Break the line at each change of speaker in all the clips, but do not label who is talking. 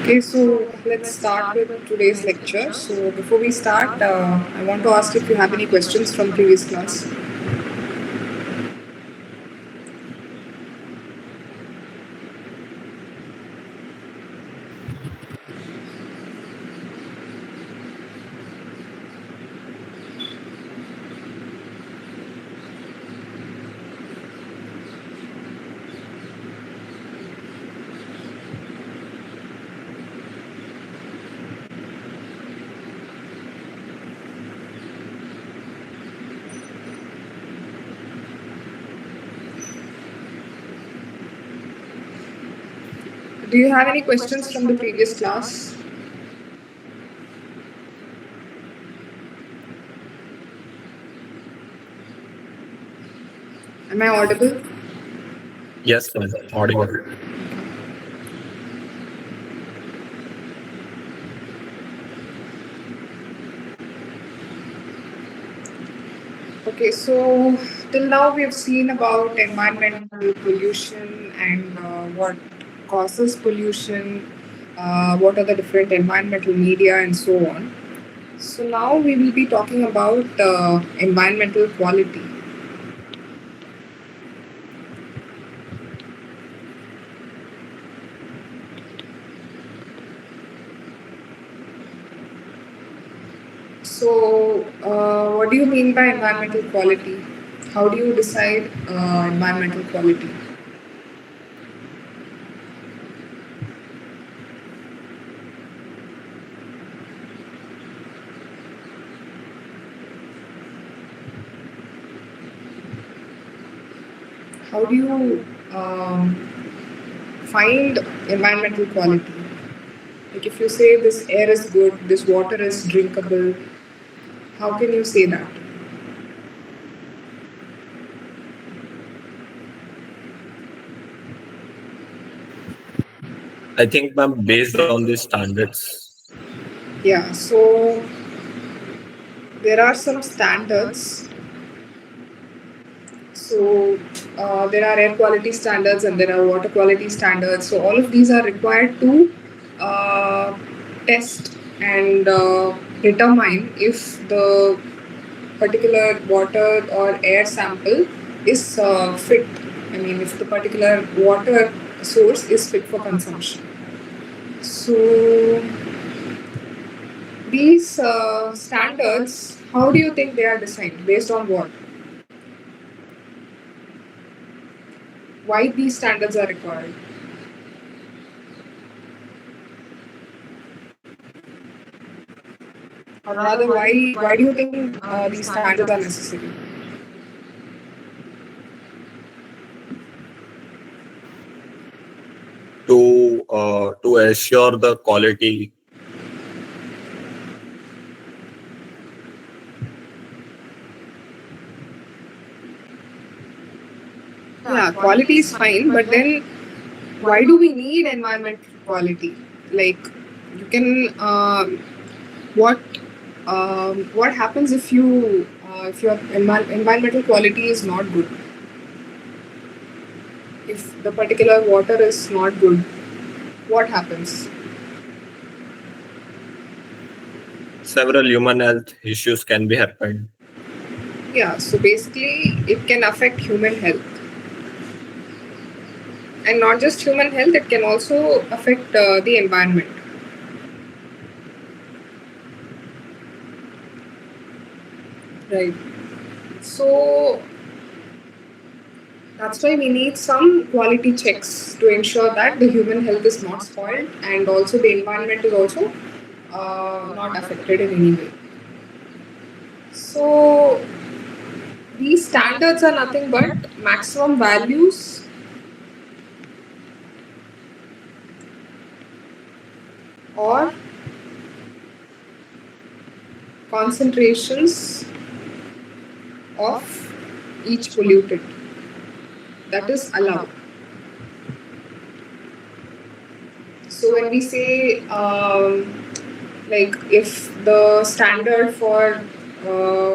Okay, so let's start with today's lecture. So before we start, I want to ask if you have any questions from previous class. Do you have any questions from the previous class? Am I audible?
Yes, ma'am. Audible.
Okay, so till now we have seen about environmental pollution and what causes pollution, what are the different environmental media, and so on. So now we will be talking about environmental quality. So, what do you mean by environmental quality? How do you decide environmental quality? How do you find environmental quality? Like if you say this air is good, this water is drinkable, how can you say that?
I think, ma'am, based on the standards.
Yeah, so there are some standards. So there are air quality standards and there are water quality standards. So all of these are required to uh, test and determine if the particular water or air sample is fit. I mean, if the particular water source is fit for consumption. So these standards, how do you think they are designed? Based on what? Why these standards are required? Or rather, why do you think these standards are necessary?
To assure the quality.
Yeah, quality is fine, but then why do we need environmental quality? Like, you can what happens if your environmental quality is not good? If the particular water is not good, what happens?
Several human health issues can be happened.
Yeah, so basically, it can affect human health. And not just human health, it can also affect the environment. Right. So that's why we need some quality checks to ensure that the human health is not spoiled and also the environment is also not affected in any way. So these standards are nothing but maximum values or concentrations of each pollutant that is allowed. So when we say like if the standard for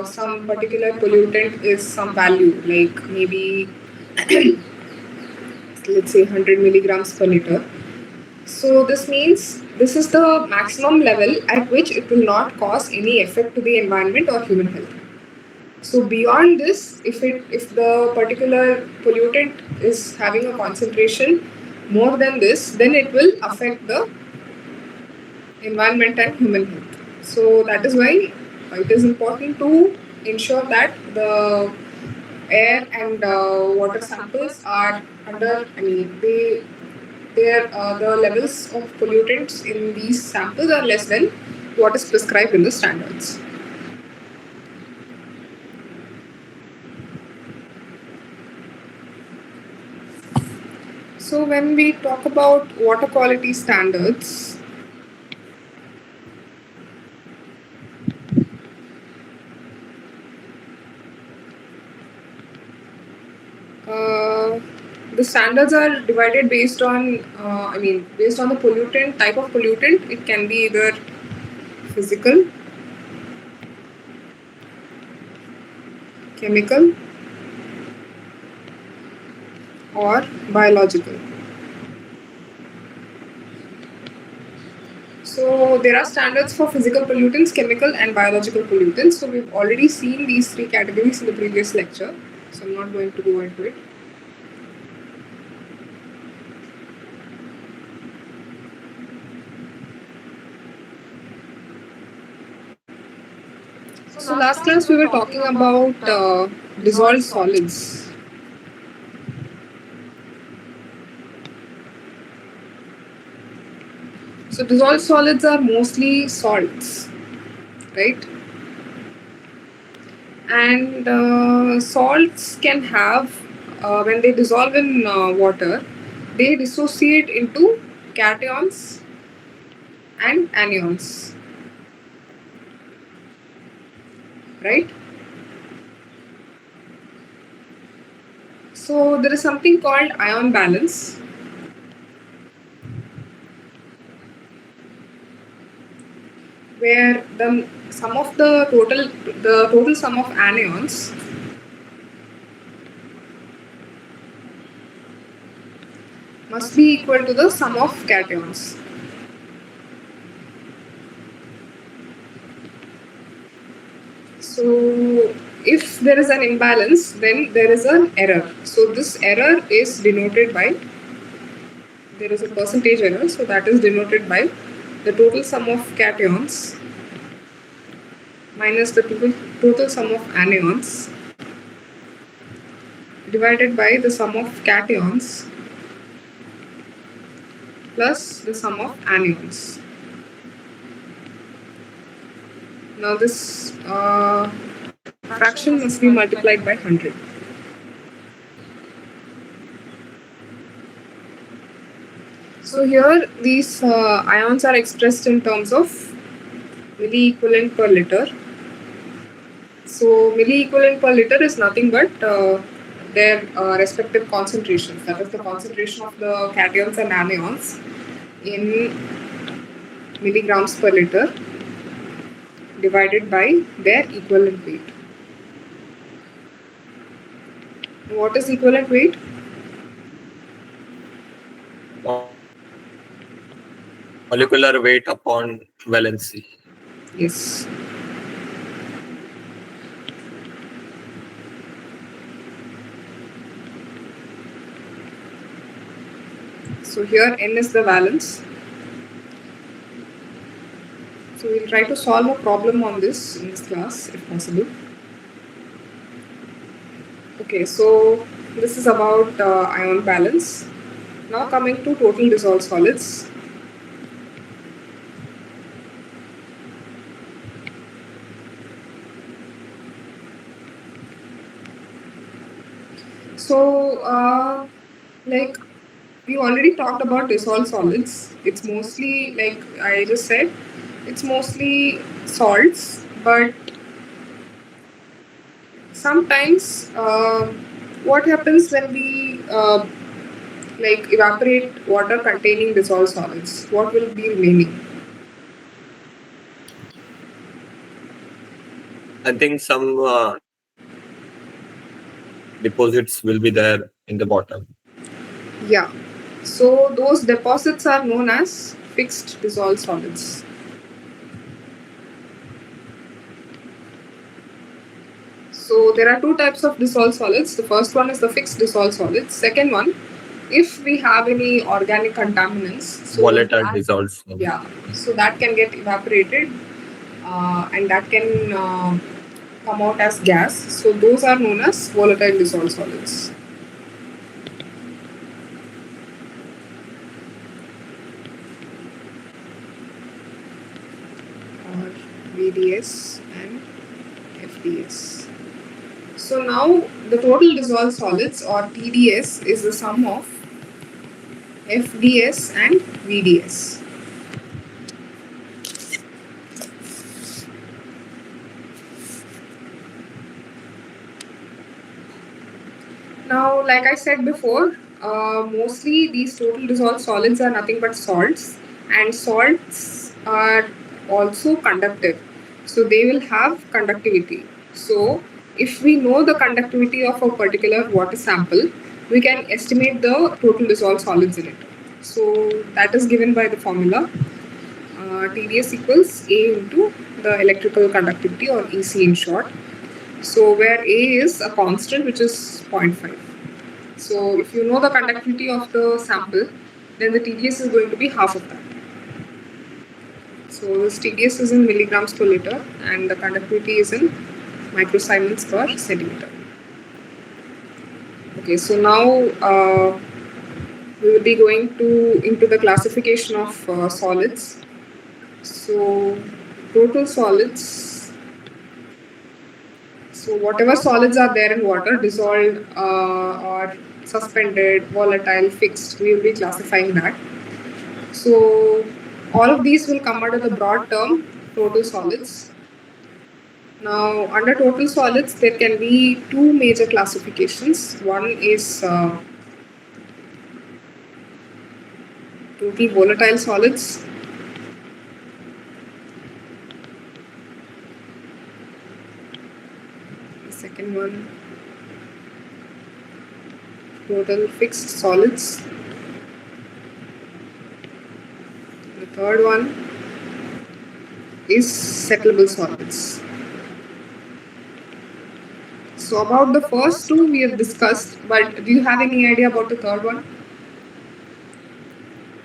some particular pollutant is some value, like maybe let's say 100 milligrams per liter. So this means this is the maximum level at which it will not cause any effect to the environment or human health. So beyond this, if the particular pollutant is having a concentration more than this, then it will affect the environment and human health. So that is why it is important to ensure that the air and water samples are under. I mean, the levels of pollutants in these samples are less than what is prescribed in the standards. So when we talk about water quality standards, the standards are divided based on, based on the pollutant, type of pollutant. It can be either physical, chemical, or biological. So there are standards for physical pollutants, chemical, and biological pollutants. So we've already seen these three categories in the previous lecture. So I'm not going to go into it. So last class we were talking about dissolved solids. So dissolved solids are mostly salts, right? And salts can have, when they dissolve in water, they dissociate into cations and anions, right? So there is something called ion balance, where the total sum of anions must be equal to the sum of cations. So if there is an imbalance, then there is an error. So this error is denoted by, there is a percentage error, so that is denoted by the total sum of cations minus the total sum of anions divided by the sum of cations plus the sum of anions. Now this fraction must be multiplied by 100. So here these ions are expressed in terms of milliequivalent per liter. So milliequivalent per liter is nothing but their respective concentrations. That is the concentration of the cations and anions in milligrams per liter divided by their equivalent weight. What is equivalent weight?
Molecular weight upon valency.
Yes. So here N is the valence. So we'll try to solve a problem on this in this class if possible. Okay, so this is about ion balance. Now coming to total dissolved solids. So, like we already talked about dissolved solids. It's mostly, like I just said, it's mostly salts, but sometimes what happens when we like evaporate water containing dissolved solids? What will be remaining?
I think some deposits will be there in the bottom.
Yeah. So those deposits are known as fixed dissolved solids. So there are two types of dissolved solids. The first one is the fixed dissolved solids. Second one, if we have any organic contaminants, so
Volatile
that,
dissolved.
yeah, so that can get evaporated and that can come out as gas. So those are known as volatile dissolved solids. Or VDS and FDS. So now the total dissolved solids or TDS is the sum of FDS and VDS. Now, like I said before, mostly these total dissolved solids are nothing but salts, and salts are also conductive. So they will have conductivity. So if we know the conductivity of a particular water sample, we can estimate the total dissolved solids in it. So that is given by the formula TdS equals A into the electrical conductivity, or EC in short. So where A is a constant, which is 0.5. So if you know the conductivity of the sample, then the TdS is going to be half of that. So this TdS is in milligrams per liter and the conductivity is in microsiemens per centimeter. Okay, so now we will be going into the classification of solids. So total solids. So whatever solids are there in water, dissolved or suspended, volatile, fixed, we will be classifying that. So all of these will come under the broad term total solids. Now under total solids, there can be two major classifications. One is total volatile solids. The second one, total fixed solids. The third one is settleable solids. So about the first two we have discussed, but do you have any idea about the third one?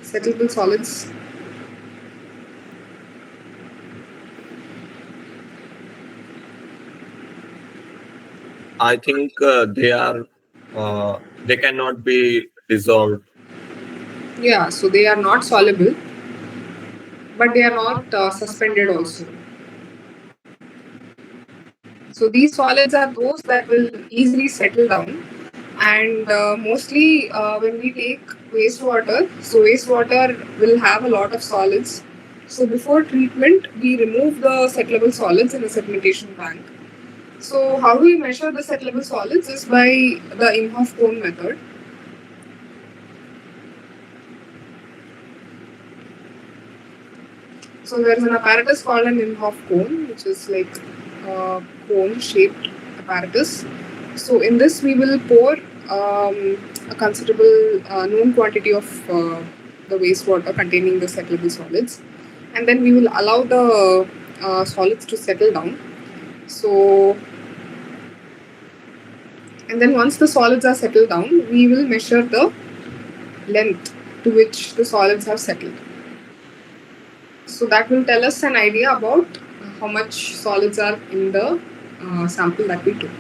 Settleable solids.
I think they cannot be dissolved.
Yeah, so they are not soluble, but they are not suspended also. So these solids are those that will easily settle down, and mostly when we take wastewater, so wastewater will have a lot of solids. So before treatment, we remove the settleable solids in a sedimentation bank, So how do we measure the settlable solids is by the Imhoff cone method. So there is an apparatus called an Imhoff cone, which is like a cone-shaped apparatus. So in this, we will pour a considerable known quantity of the wastewater containing the settlable solids, and then we will allow the solids to settle down. So, and then once the solids are settled down, we will measure the length to which the solids have settled. So that will tell us an idea about how much solids are in the sample that we took.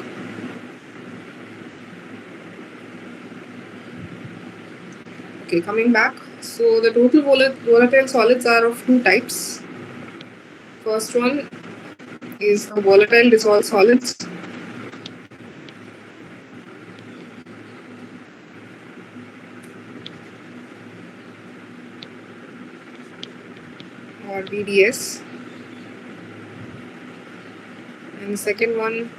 Okay, coming back. So the total volatile solids are of two types. First one is the volatile dissolved solids. Or DDS. And the second one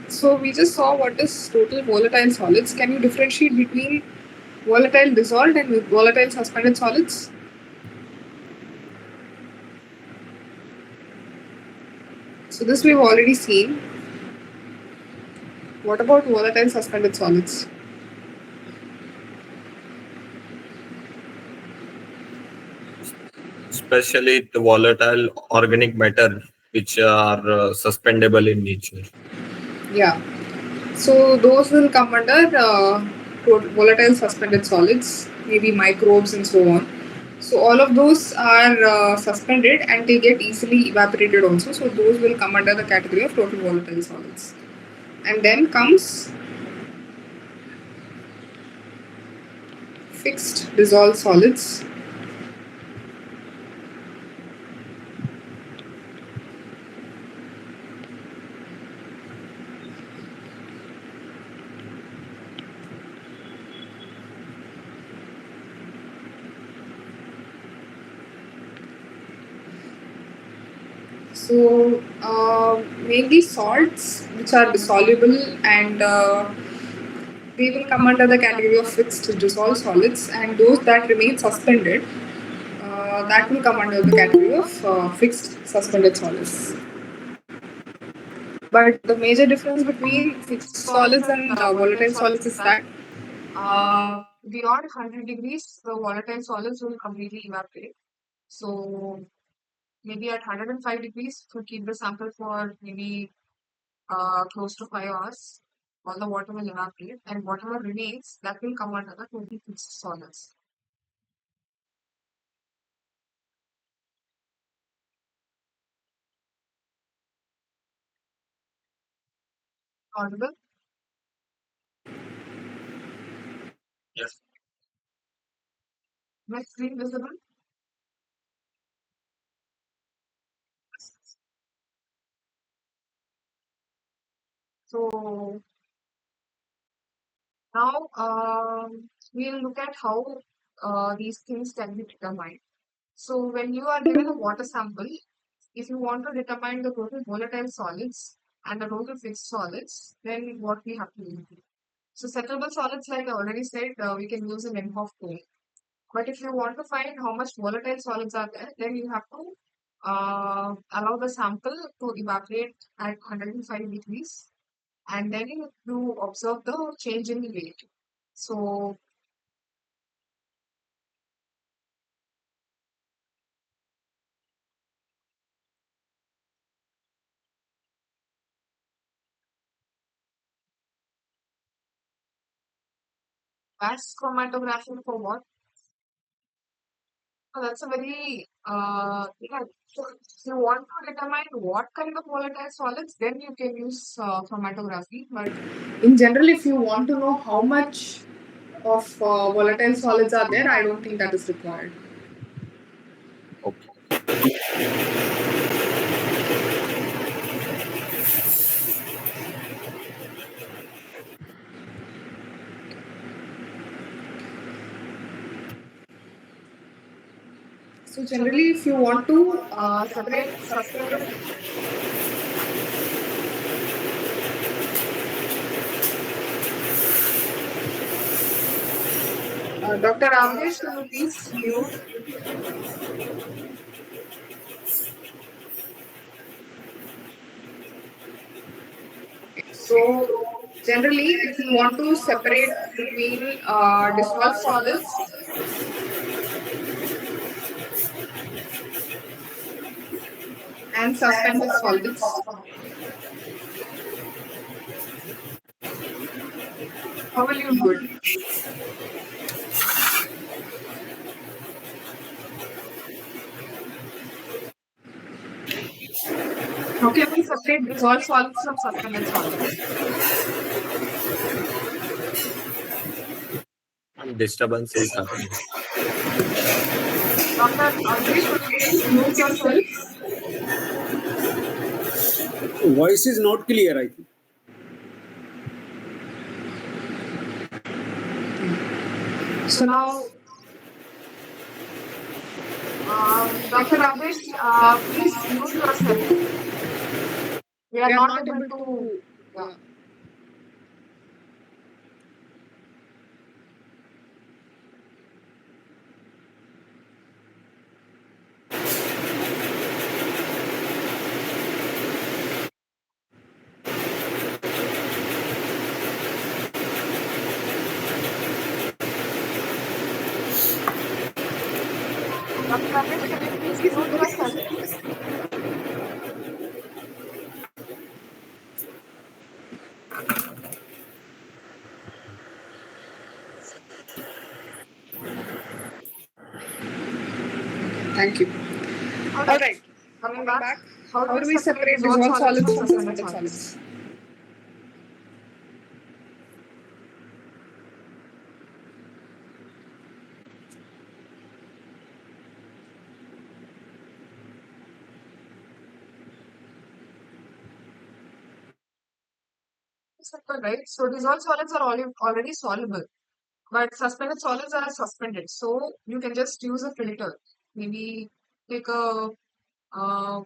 so we just saw what is total volatile solids. Can you differentiate between volatile dissolved and volatile suspended solids? So this we've already seen. What about volatile suspended solids?
Especially the volatile organic matter, which are suspendable in nature.
Yeah. So those will come under volatile suspended solids, maybe microbes and so on. So all of those are suspended and they get easily evaporated also. So those will come under the category of total volatile solids. And then comes fixed dissolved solids. So mainly salts which are dissoluble and they will come under the category of fixed dissolved solids, and those that remain suspended that will come under the category of fixed suspended solids. But the major difference between fixed solids and volatile solids is that beyond 100 degrees, the volatile solids will completely evaporate. So maybe at 105 degrees, to keep the sample for maybe close to 5 hours, all the water will evaporate, and whatever remains, that will come under the total fixed solids. Audible?
Yes.
My screen visible? So now we'll look at how these things can be determined. So when you are given a water sample, if you want to determine the total volatile solids and the total fixed solids, then what we have to do? So settleable solids, like I already said, we can use an Imhoff cone. But if you want to find how much volatile solids are there, then you have to allow the sample to evaporate at 105 degrees, and then you observe the change in weight. So mass chromatography for what? So that's a very yeah. So if you want to determine what kind of volatile solids, then you can use chromatography. But in general, if you want to know how much of volatile solids are there, I don't think that is required.
Okay.
So generally, if you want to separate suspended. Dr. Ramesh, can you please mute? So generally, if you want to separate between dissolved solids and suspended solids, how will you do it? How can we separate dissolved solids from suspended solids?
Disturbance is happening.
Dr. Amrish, could you please mute yourself?
Voice is not clear, I think.
So now, Dr. Ramesh, please mute yourself. We are not able to. Dr. Ramesh, can you please mute yourself? Thank you. All right. Coming back, how do we separate dissolved solids from suspended solids? Simple, right? So dissolved solids are already soluble, but suspended solids are suspended. So you can just use a filter. Maybe take a 0.2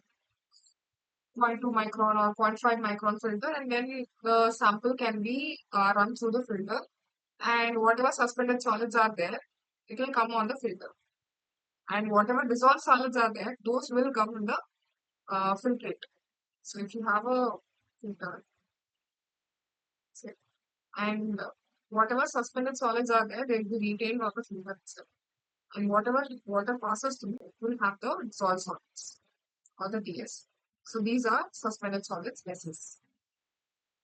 micron or 0.5 micron filter, and then the sample can be run through the filter. And whatever suspended solids are there, it will come on the filter. And whatever dissolved solids are there, those will come in the filtrate. So if you have a filter, say, and whatever suspended solids are there, they will be retained on the filter itself. And whatever water passes through will have the dissolved solids or the DS. So these are suspended solids vessels.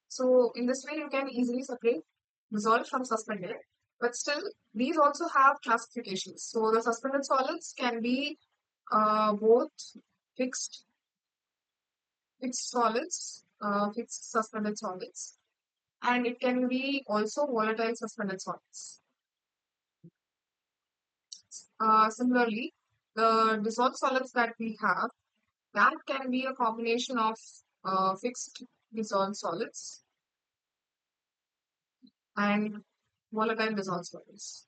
So in this way, you can easily separate dissolved from suspended. But still, these also have classifications. So the suspended solids can be both fixed solids, fixed suspended solids, and it can be also volatile suspended solids. Similarly, the dissolved solids that we have, that can be a combination of fixed dissolved solids and volatile dissolved solids.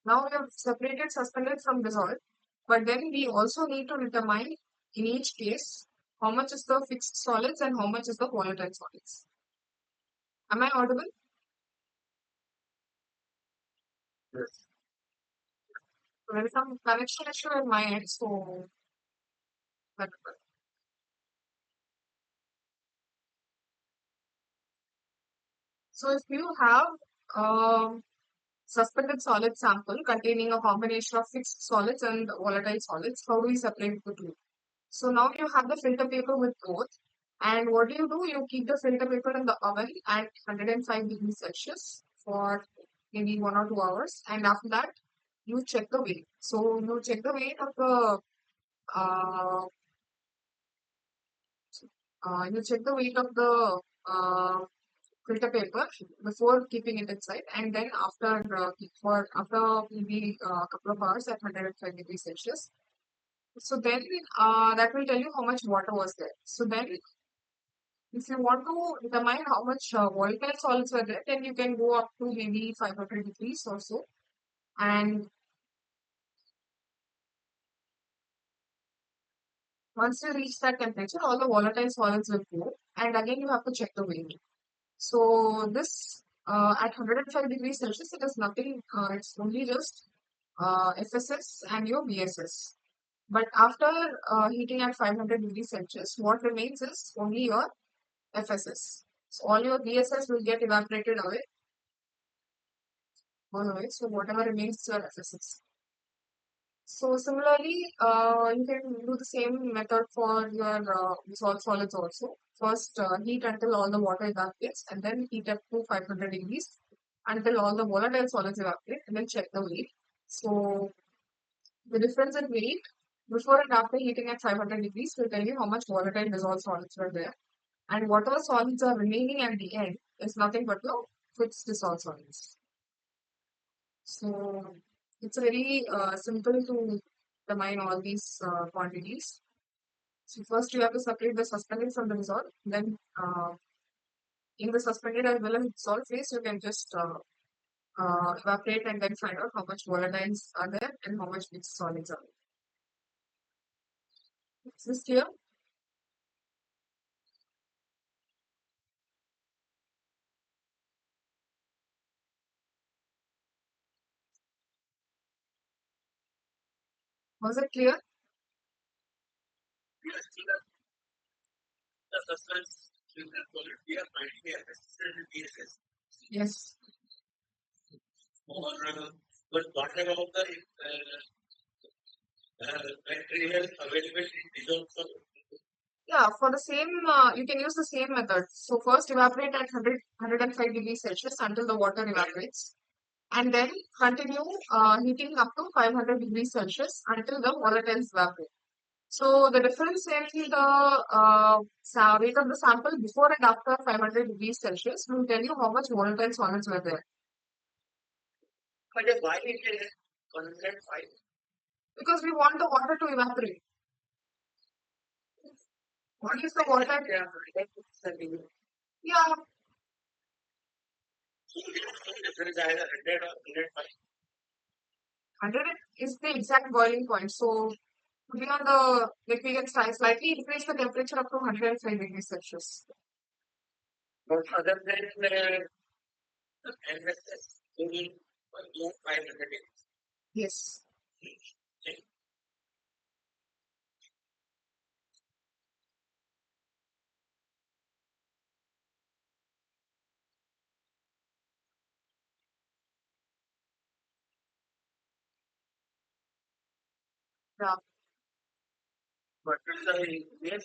Now we have separated suspended from dissolved, but then we also need to determine in each case how much is the fixed solids and how much is the volatile solids. Am I audible? Yes. There is some connection issue in my end, so so if you have suspended solid sample containing a combination of fixed solids and volatile solids, how do we separate the two? So now you have the filter paper with both. And what do? You keep the filter paper in the oven at 105 degrees Celsius for maybe 1 or 2 hours. And after that, you check the weight. So you check the weight of the uh, uh, filter paper before keeping it inside, and then after maybe a couple of hours at 105 degrees Celsius. So then that will tell you how much water was there. So then if you want to determine how much volatile solids were there, then you can go up to maybe 500 degrees or so. And once you reach that temperature, all the volatile solids will go, and again you have to check the weight. So this at 105 degrees Celsius, it is nothing. It's only just FSS and your VSS. But after heating at 500 degrees Celsius, what remains is only your FSS. So all your VSS will get evaporated away, all away. So whatever remains is your FSS. So similarly, you can do the same method for your dissolved solids also. First, heat until all the water evaporates, and then heat up to 500 degrees until all the volatile solids evaporate, and then check the weight. So the difference in weight before and after heating at 500 degrees will tell you how much volatile dissolved solids were there, and whatever solids are remaining at the end is nothing but the fixed dissolved solids. So it's very simple to determine all these quantities. So first you have to separate the suspended from the dissolved. Then in the suspended as well as dissolved phase, you can just evaporate and then find out how much volatiles are there and how much mixed solids are there. Is this clear? Was it clear? Yes.
But what about the material available in dissolved solid?
Yeah, for the same, you can use the same method. So first evaporate at 105 degrees Celsius until the water evaporates. And then continue heating up to 500 degrees Celsius until the volatiles evaporate. So the difference in the weight of the sample before and after 500 degrees Celsius will tell you how much volatile solids were there.
But why it is 105?
Because we want the water to evaporate. What is the water? Yeah,
Difference either 100 or 105.
100 is the exact boiling point. So putting on the, like we can slightly increase the temperature up to 105 degrees Celsius.
But other than MSS, you need 500.
Yes. Yeah.
But yes,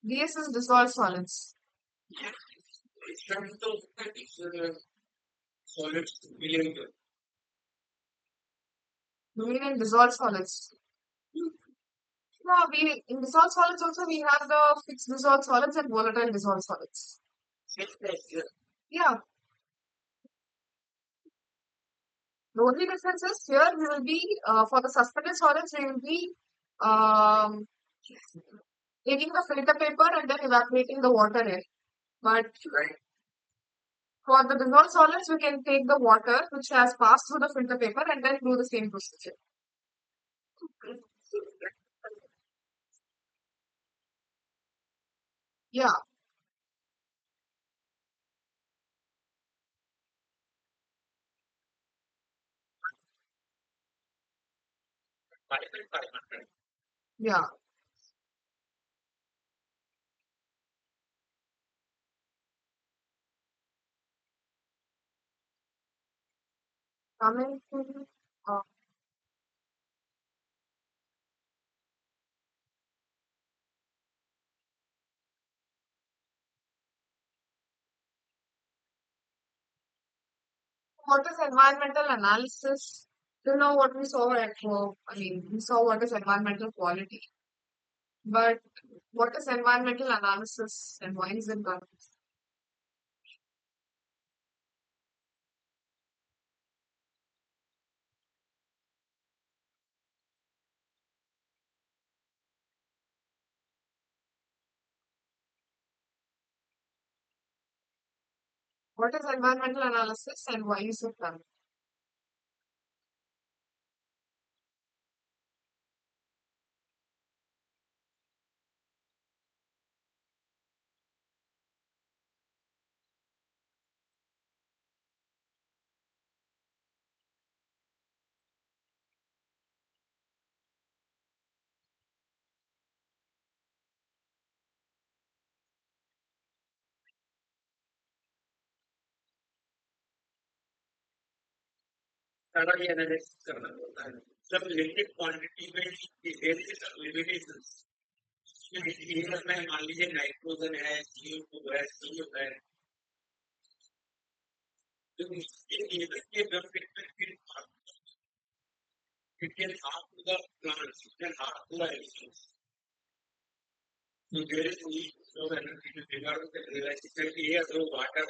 DS is dissolved solids.
it's not so it's solids million.
You mean in dissolved solids? Yeah, we in dissolved solids also we have the fixed dissolved solids and volatile dissolved solids. Yeah. The only difference is here we will be for the suspended solids we will be um, taking the filter paper and then evaporating the water in. But
Right.
for the dissolved solids we can take the water which has passed through the filter paper and then do the same procedure. Yeah. Yeah. Coming to uh, what is environmental analysis? You know what we saw at work. I mean, we saw what is environmental quality. But what is environmental analysis and why is it done? What is environmental analysis and why is it done?
सारा ये analysis करना होता है जब limited quantity में there is limitations ये में मान लीजिए नाइट्रोजन है CO2 है CO है तो ये के benefit it can harm to the plants, it can harm to the animals. So there is need of energy to regard the realization here through water.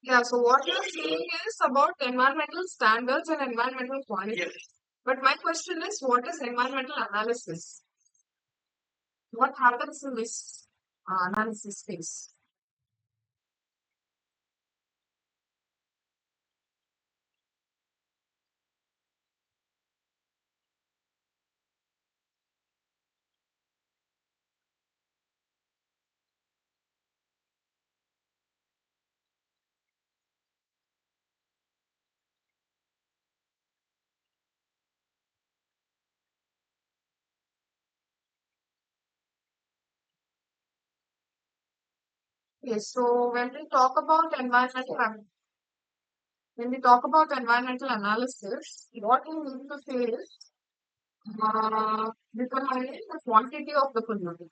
Yeah, so what you're saying is about environmental standards and environmental quality.
Yes.
But my question is, what is environmental analysis? What happens in this analysis phase? Okay, so when we talk about environmental analysis, what we need to say is determining the quantity of the pollutant.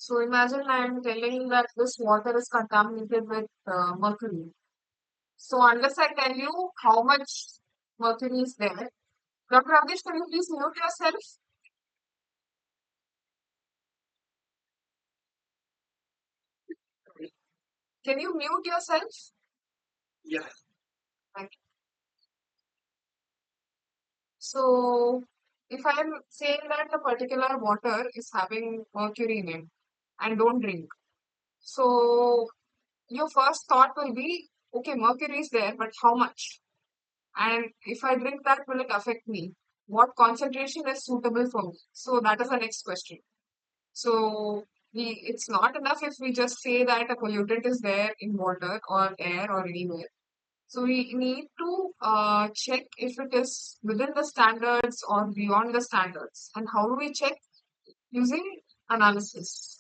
So imagine I am telling that this water is contaminated with mercury. So unless I tell you how much mercury is there, Dr. Ramesh, can you please mute yourself? Can you mute yourself?
Yeah.
Thank you. So if I am saying that a particular water is having mercury in it and don't drink, so your first thought will be, okay, mercury is there, but how much? And if I drink that, will it affect me? What concentration is suitable for me? So that is the next question. So it's not enough if we just say that a pollutant is there in water or air or anywhere. So we need to check if it is within the standards or beyond the standards. And how do we check? Using analysis.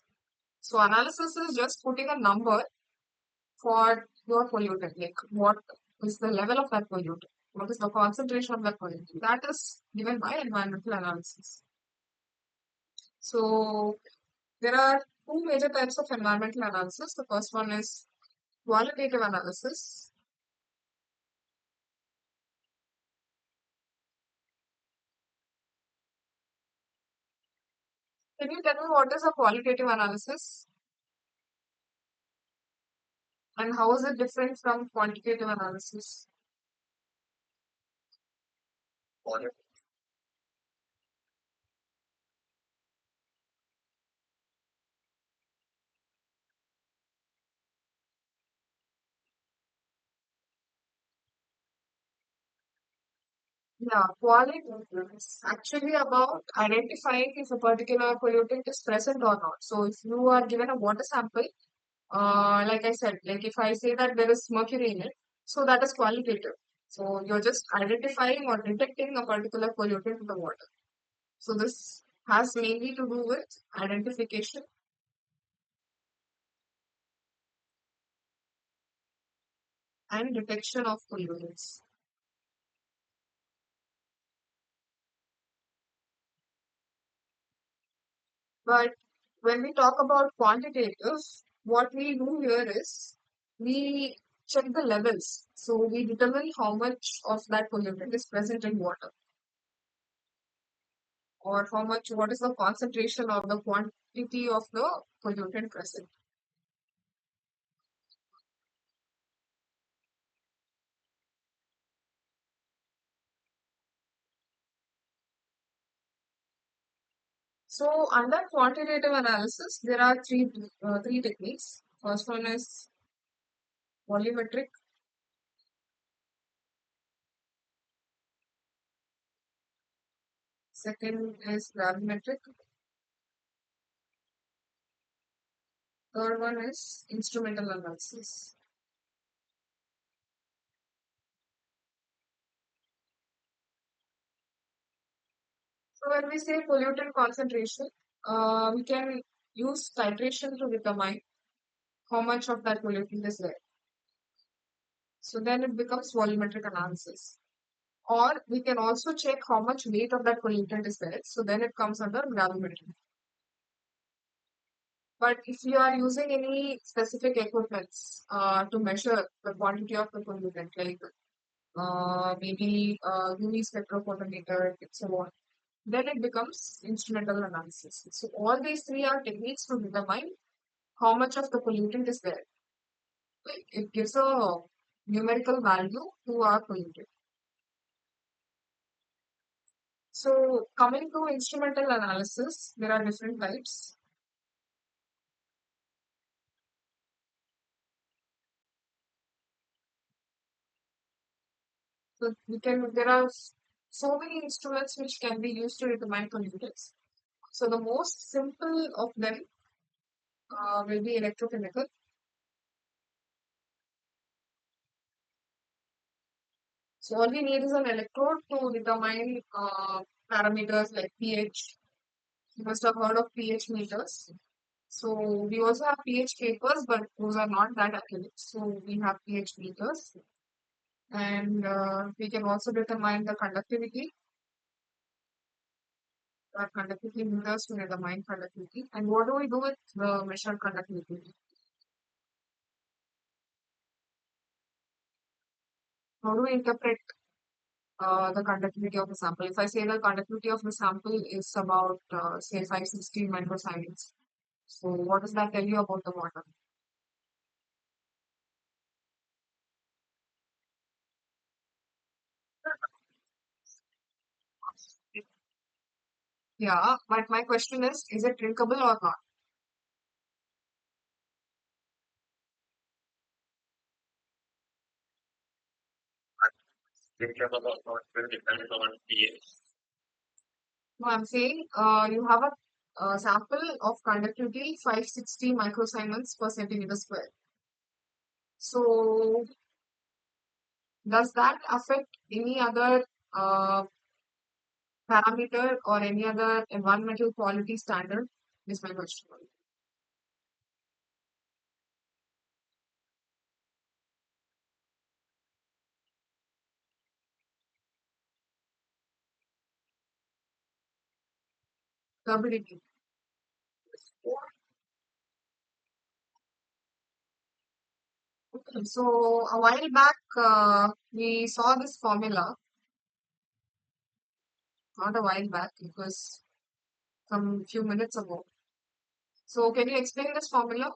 So analysis is just putting a number for your pollutant, like what is the level of that pollutant, what is the concentration of that pollutant. That is given by environmental analysis. So there are two major types of environmental analysis. The first one is qualitative analysis. Can you tell me what is a qualitative analysis and how is it different from quantitative analysis? Yeah, qualitative is actually about identifying if a particular pollutant is present or not. So if you are given a water sample, like I said, like if I say that there is mercury in it, so that is qualitative. So you're just identifying or detecting a particular pollutant in the water. So this has mainly to do with identification and detection of pollutants. But when we talk about quantitative, what we do here is we check the levels. So we determine how much of that pollutant is present in water or how much, what is the concentration or the quantity of the pollutant present. So under quantitative analysis, there are three techniques. First one is volumetric. Second is gravimetric. Third one is instrumental analysis. when we say pollutant concentration, we can use titration to determine how much of that pollutant is there. So then it becomes volumetric analysis. Or we can also check how much weight of that pollutant is there. So then it comes under gravimetry. But if you are using any specific equipments to measure the quantity of the pollutant, like maybe UV spectrophotometer, and so on, then it becomes instrumental analysis. So all these three are techniques to determine how much of the pollutant is there. Like it gives a numerical value to our pollutant. So coming to instrumental analysis, there are different types. So there are so many instruments which can be used to determine pollutants. So the most simple of them will be electrochemical. So all we need is an electrode to determine parameters like pH. You must have heard of pH meters. So we also have pH papers, but those are not that accurate. So we have pH meters, and we can also determine the conductivity. Conductivity meters to determine conductivity. And what do we do with the measured conductivity? How do we interpret the conductivity of a sample? If I say the conductivity of the sample is about, say, 560 microsieverts, so what does that tell you about the water? Yeah, but my question is it drinkable or not?
drinkable or not will depend on pH.
No, I'm saying you have a sample of conductivity 560 microsiemens per centimeter square. So does that affect any other parameter or any other environmental quality standard? Is my question. Turbidity. Okay, so a while back we saw this formula. Not a while back, it was some few minutes ago. So can you explain this formula?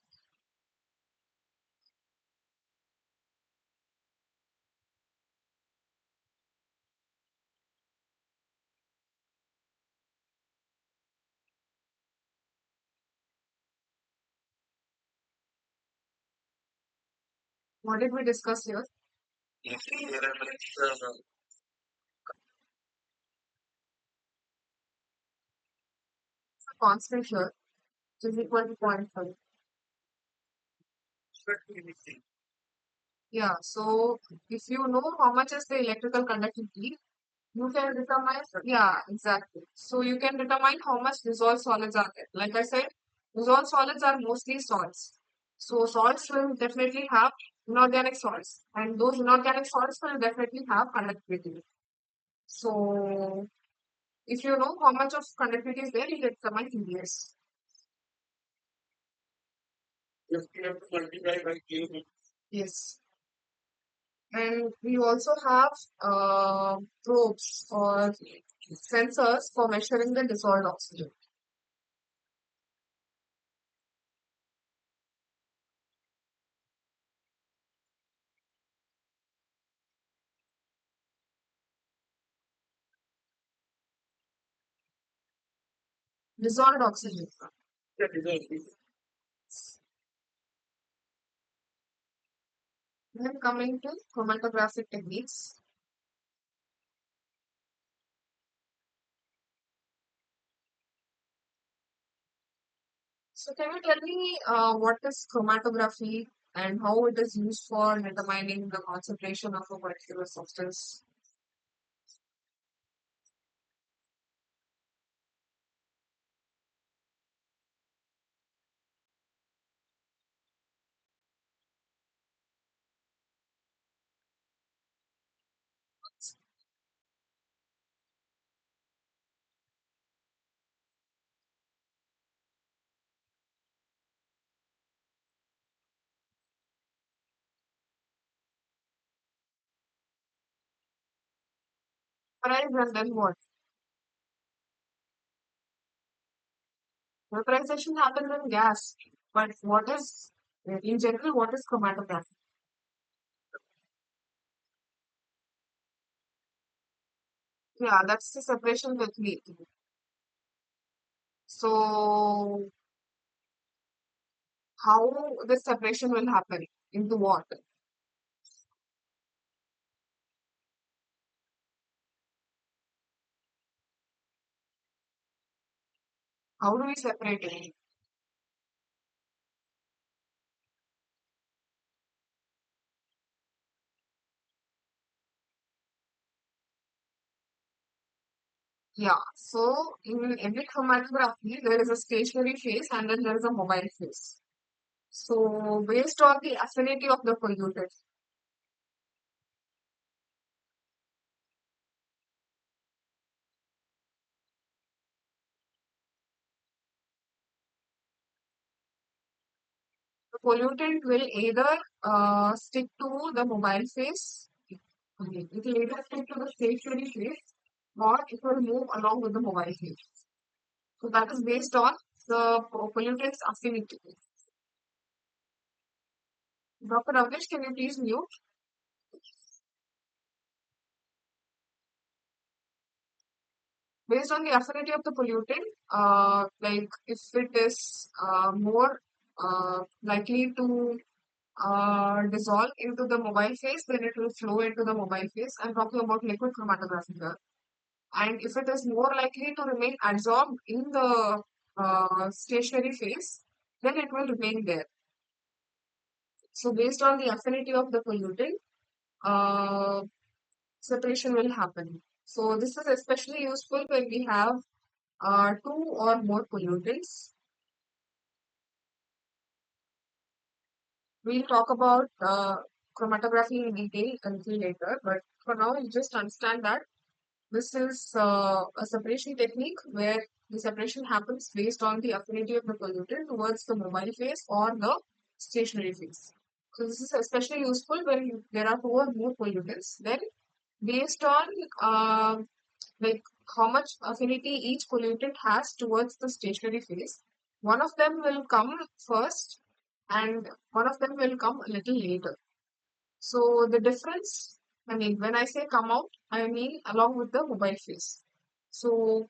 What did we discuss here?
You see, there are like
A constant here, which is equal to 0.5. Yeah, so if you know how much is the electrical conductivity, you can determine, yeah, exactly. So you can determine how much dissolved solids are there. Like I said, dissolved solids are mostly salts. So salts will definitely have inorganic salts, and those inorganic salts will definitely have conductivity. So if you know how much of conductivity is there, you can determine TDS.
if you have to multiply by Q,
Yes. And we also have probes or sensors for measuring the dissolved oxygen. Dissolved oxygen.
that is
Then coming to chromatographic techniques. So can you tell me what is chromatography and how it is used for determining the concentration of a particular substance? Price and then what? Vaporization happens in gas. But what is, in general, what is chromatography? Yeah, that's the separation technique. So, how this separation will happen? Into what? How do we separate it? Yeah, so in every chromatography, there is a stationary phase and then there is a mobile phase. So, based on the affinity of the pollutant, the pollutant will either stick to the mobile phase, it will either stick to the stationary phase, or it will move along with the mobile phase. So, that is based on the pollutant's affinity. Dr. Ramesh, can you please mute? Based on the affinity of the pollutant, like if it is more likely to dissolve into the mobile phase, then it will flow into the mobile phase. I'm talking about liquid chromatography here. And if it is more likely to remain adsorbed in the stationary phase, then it will remain there. So based on the affinity of the pollutant, uh, separation will happen. So this is especially useful when we have two or more pollutants. We'll talk about chromatography in detail a little later, but for now, you just understand that this is a separation technique where the separation happens based on the affinity of the pollutant towards the mobile phase or the stationary phase. So this is especially useful when there are two or more pollutants. Then, based on like how much affinity each pollutant has towards the stationary phase, one of them will come first and one of them will come a little later. So the difference, I mean, when I say come out, I mean along with the mobile phase. So,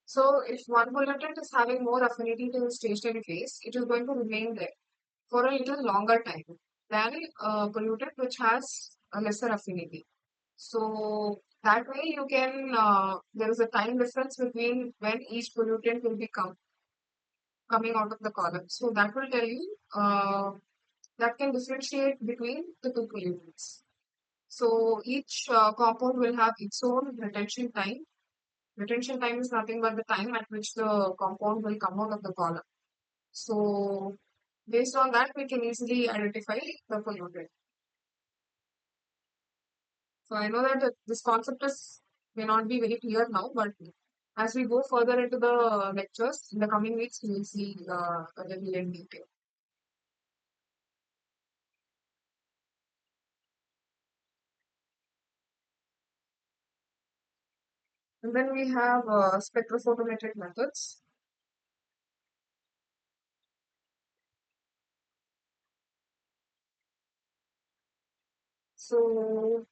so if one pollutant is having more affinity to the stationary phase, it is going to remain there for a little longer time than a pollutant which has a lesser affinity. So that way you can, there is a time difference between when each pollutant will be coming out of the column. So that will tell you, that can differentiate between the two pollutants. So each compound will have its own retention time. Retention time is nothing but the time at which the compound will come out of the column. So based on that, we can easily identify the pollutant. So I know that this concept is may not be very clear now, but as we go further into the lectures in the coming weeks, we will see a little in detail. And then we have spectrophotometric methods. So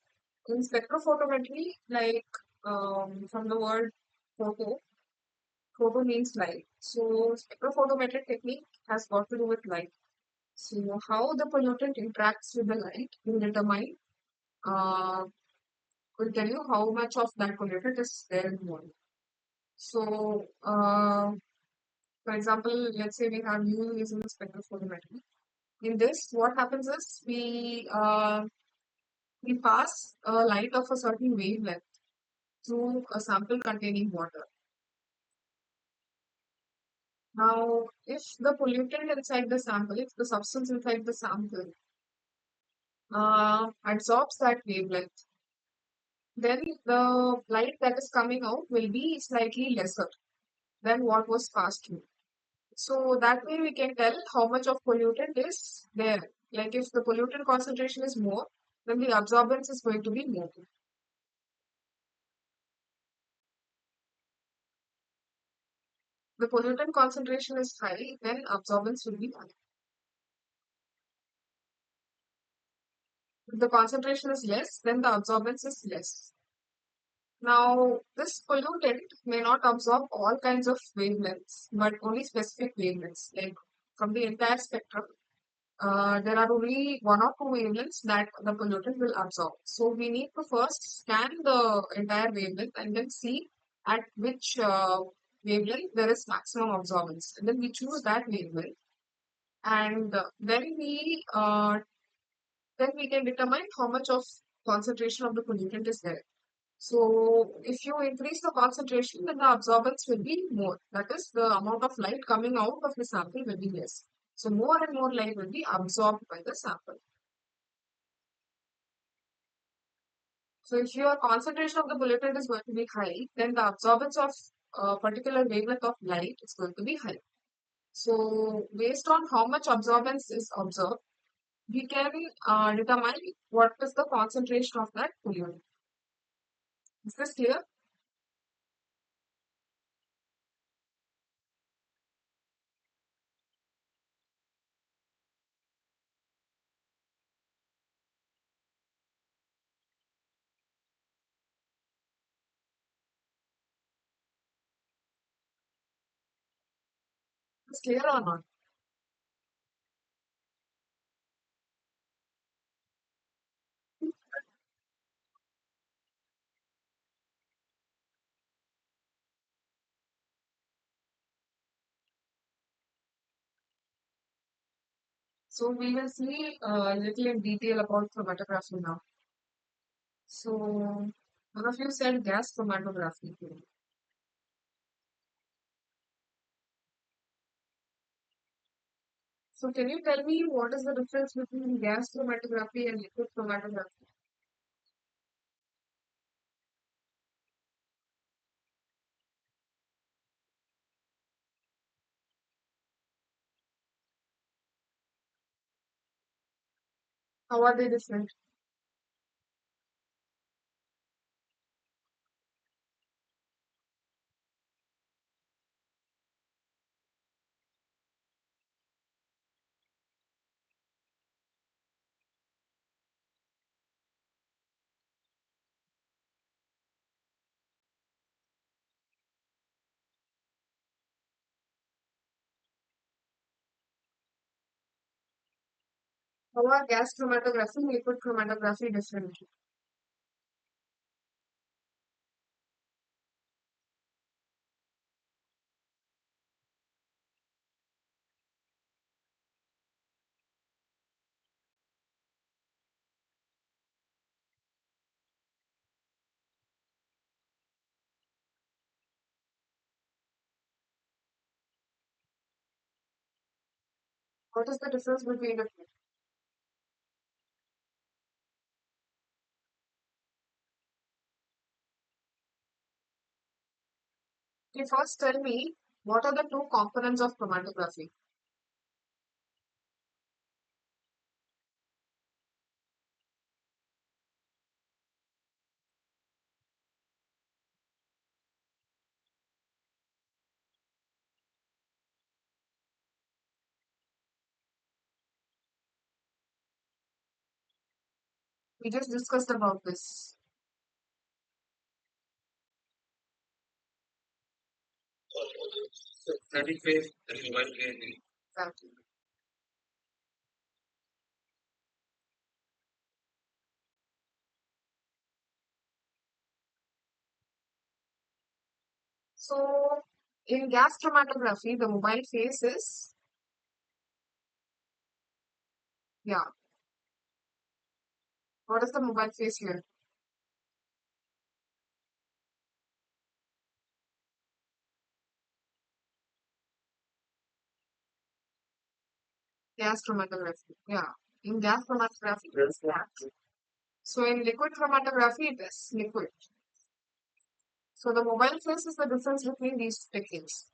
in spectrophotometry, like from the word photo, photo means light. So spectrophotometric technique has got to do with light. So how the pollutant interacts with the light uh, will tell you how much of that pollutant is there in the water. So, for example, let's say we have UV using the spectrophotometry. In this, what happens is we pass a light of a certain wavelength through a sample containing water. Now, if the pollutant inside the sample, if the substance inside the sample absorbs that wavelength, then the light that is coming out will be slightly lesser than what was passed through. So that way we can tell how much of pollutant is there. Like if the pollutant concentration is more, then the absorbance is going to be more. The pollutant concentration is high, then absorbance will be high. If the concentration is less, then the absorbance is less. Now, this pollutant may not absorb all kinds of wavelengths, but only specific wavelengths. Like from the entire spectrum, there are only one or two wavelengths that the pollutant will absorb. So we need to first scan the entire wavelength and then see at which wavelength there is maximum absorbance. And then we choose that wavelength, and then we can determine how much of concentration of the pollutant is there. So if you increase the concentration, then the absorbance will be more. That is, the amount of light coming out of the sample will be less. So more and more light will be absorbed by the sample. So if your concentration of the pollutant is going to be high, then the absorbance of a particular wavelength of light is going to be high. So based on how much absorbance is observed, we can determine what is the concentration of that pollutant. Is this clear? Is clear or not? So we will see a little in detail about chromatography now. So one of you said gas chromatography. So can you tell me what is the difference between gas chromatography and liquid chromatography? How are they different? How are gas chromatography and liquid chromatography different? What is the difference between the two? Okay, first tell me what are the two components of chromatography? We just discussed about this.
So that is where the mobile really.
Exactly. So in gas chromatography, the mobile phase is, yeah. What is the mobile phase here? Gas chromatography. Yeah. In gas chromatography, it is gas. So in liquid chromatography, it is liquid. So the mobile phase is the difference between these two techniques.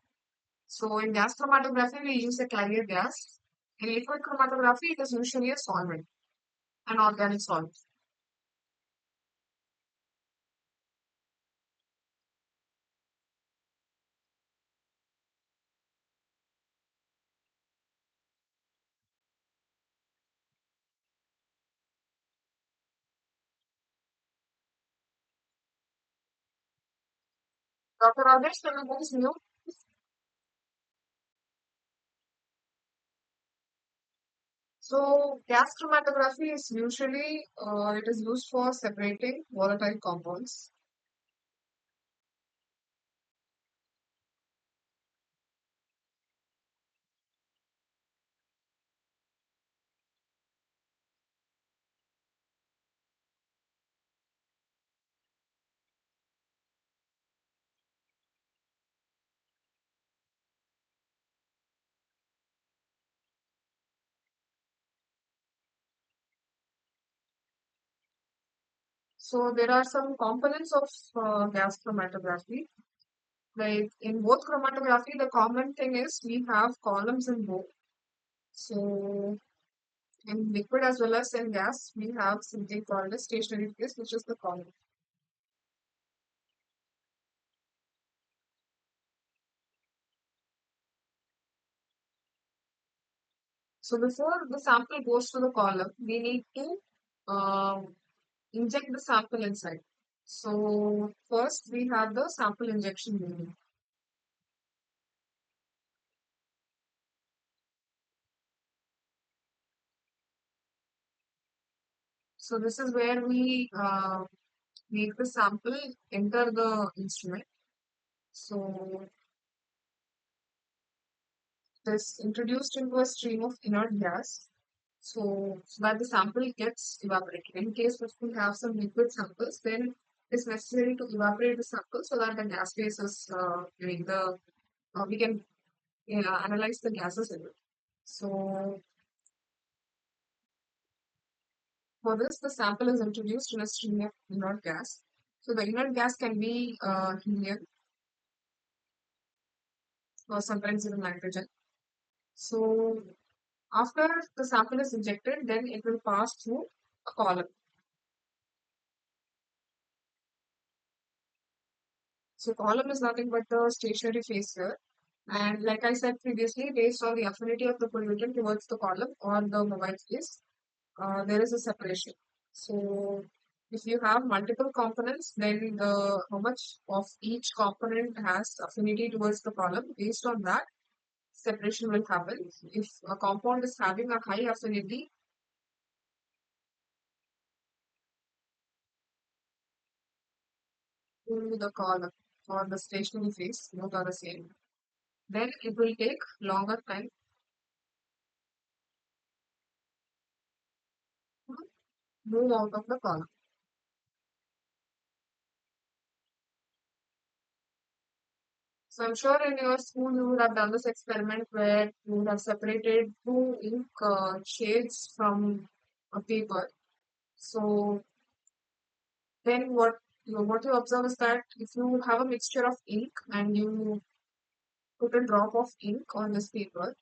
So in gas chromatography, we use a carrier gas. In liquid chromatography, it is usually a solvent, an organic solvent. Dr. Rajesh, can you please mute? So gas chromatography is usually it is used for separating volatile compounds. So there are some components of gas chromatography. Like in both chromatography, the common thing is we have columns in both. So in liquid as well as in gas, we have something called a stationary phase, which is the column. So before the sample goes to the column, we need to inject the sample inside. So first we have the sample injection unit. So this is where we make the sample enter the instrument. So this introduced into a stream of inert gas. So that the sample gets evaporated. In case if we have some liquid samples, then it's necessary to evaporate the sample so that the gas phase is, we can analyze the gases in it. So for this, the sample is introduced in a stream of inert gas. So the inert gas can be helium or sometimes even nitrogen. So after the sample is injected, then it will pass through a column. So column is nothing but the stationary phase here. And like I said previously, based on the affinity of the pollutant towards the column or the mobile phase, there is a separation. So if you have multiple components, then the how much of each component has affinity towards the column, based on that, separation will happen. If a compound is having a high affinity to the column or the stationary phase, both are the same, then it will take longer time to move out of the column. So I'm sure in your school you would have done this experiment where you would have separated two ink shades from a paper. So then what you observe is that if you have a mixture of ink and you put a drop of ink on this paper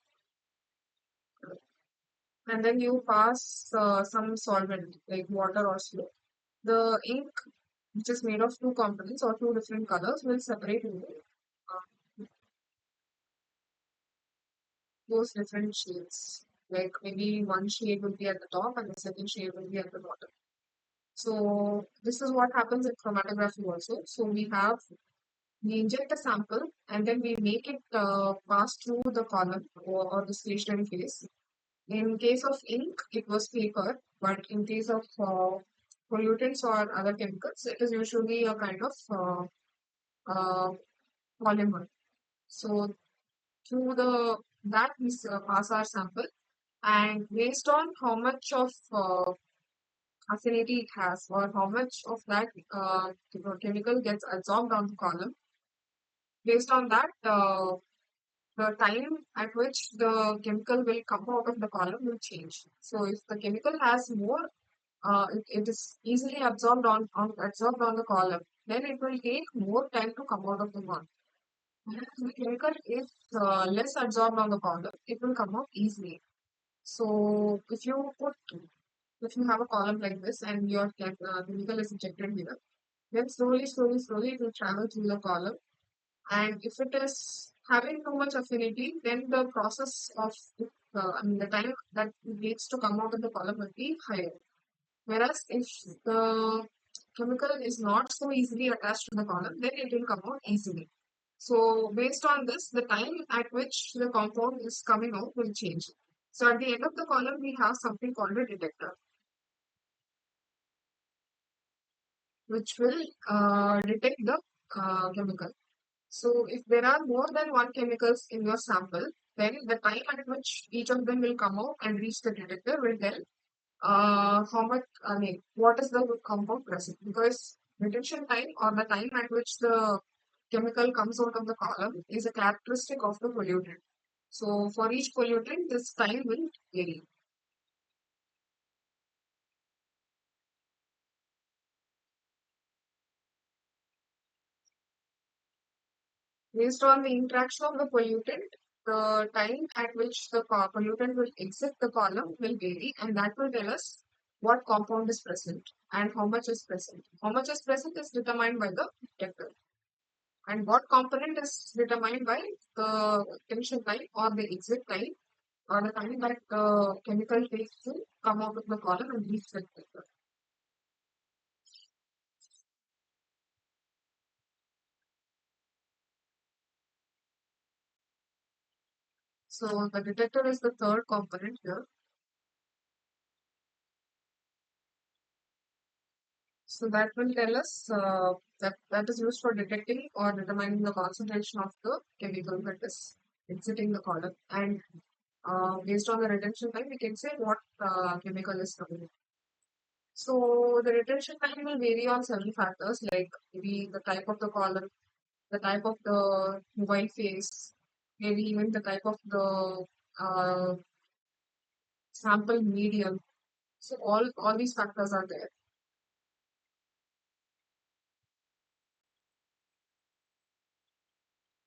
and then you pass some solvent like water or slow, the ink which is made of two components or two different colors will separate into those different shades. Like maybe one shade will be at the top and the second shade will be at the bottom. So this is what happens in chromatography also. So we have we inject a sample and then we make it pass through the column or the stationary phase. In case of ink, it was paper, but in case of pollutants or other chemicals, it is usually a kind of uh, polymer. So through the that we pass our sample, and based on how much of affinity it has or how much of that chemical gets absorbed on the column, based on that, the time at which the chemical will come out of the column will change. So if the chemical has more, it is easily absorbed on the column, then it will take more time to come out of the column. If the chemical is less absorbed on the column, it will come out easily. So if you have a column like this and your chemical is injected here, then slowly it will travel through the column. And if it is having too much affinity, then the process of the time that it takes to come out of the column will be higher. Whereas if the chemical is not so easily attached to the column, then it will come out easily. So based on this, the time at which the compound is coming out will change. So at the end of the column, we have something called a detector, which will detect the chemical. So if there are more than one chemicals in your sample, then the time at which each of them will come out and reach the detector will tell how much, I mean, what is the compound present. Because retention time or the time at which the chemical comes out of the column is a characteristic of the pollutant. So for each pollutant, this time will vary. Based on the interaction of the pollutant, the time at which the pollutant will exit the column will vary, and that will tell us what compound is present and how much is present. How much is present is determined by the detector, and what component is determined by the emission time or the exit time or the time that the chemical takes to come out of the column and reach the detector. So the detector is the third component here. So that will tell us that is used for detecting or determining the concentration of the chemical that is exiting the column. And based on the retention time, we can say what chemical is coming in. So the retention time will vary on several factors like maybe the type of the column, the type of the mobile phase, maybe even the type of the uh, sample medium. So all these factors are there.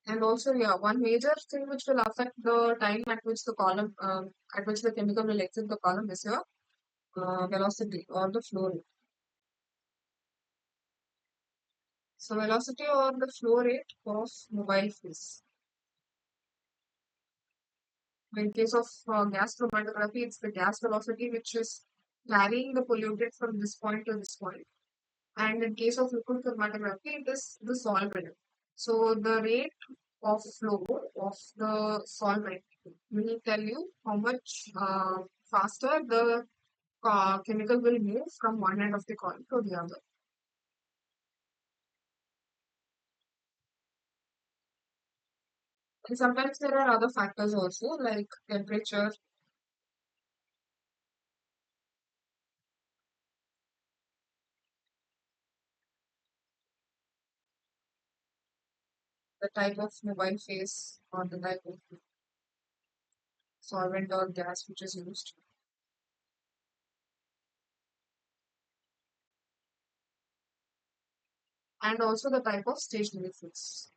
And also, yeah, one major thing which will affect the time at which the column, at which the chemical will exit the column is your velocity or the flow rate. So, velocity or the flow rate of mobile phase. In case of gas chromatography, it's the gas velocity which is carrying the pollutant from this point to this point. And in case of liquid chromatography, it is the solvent. So, the rate of flow of the solvent will tell you how much faster the chemical will move from one end of the coil to the other. And sometimes there are other factors also like temperature, the type of mobile phase, or the type of solvent or gas which is used, and also the type of stationary phase.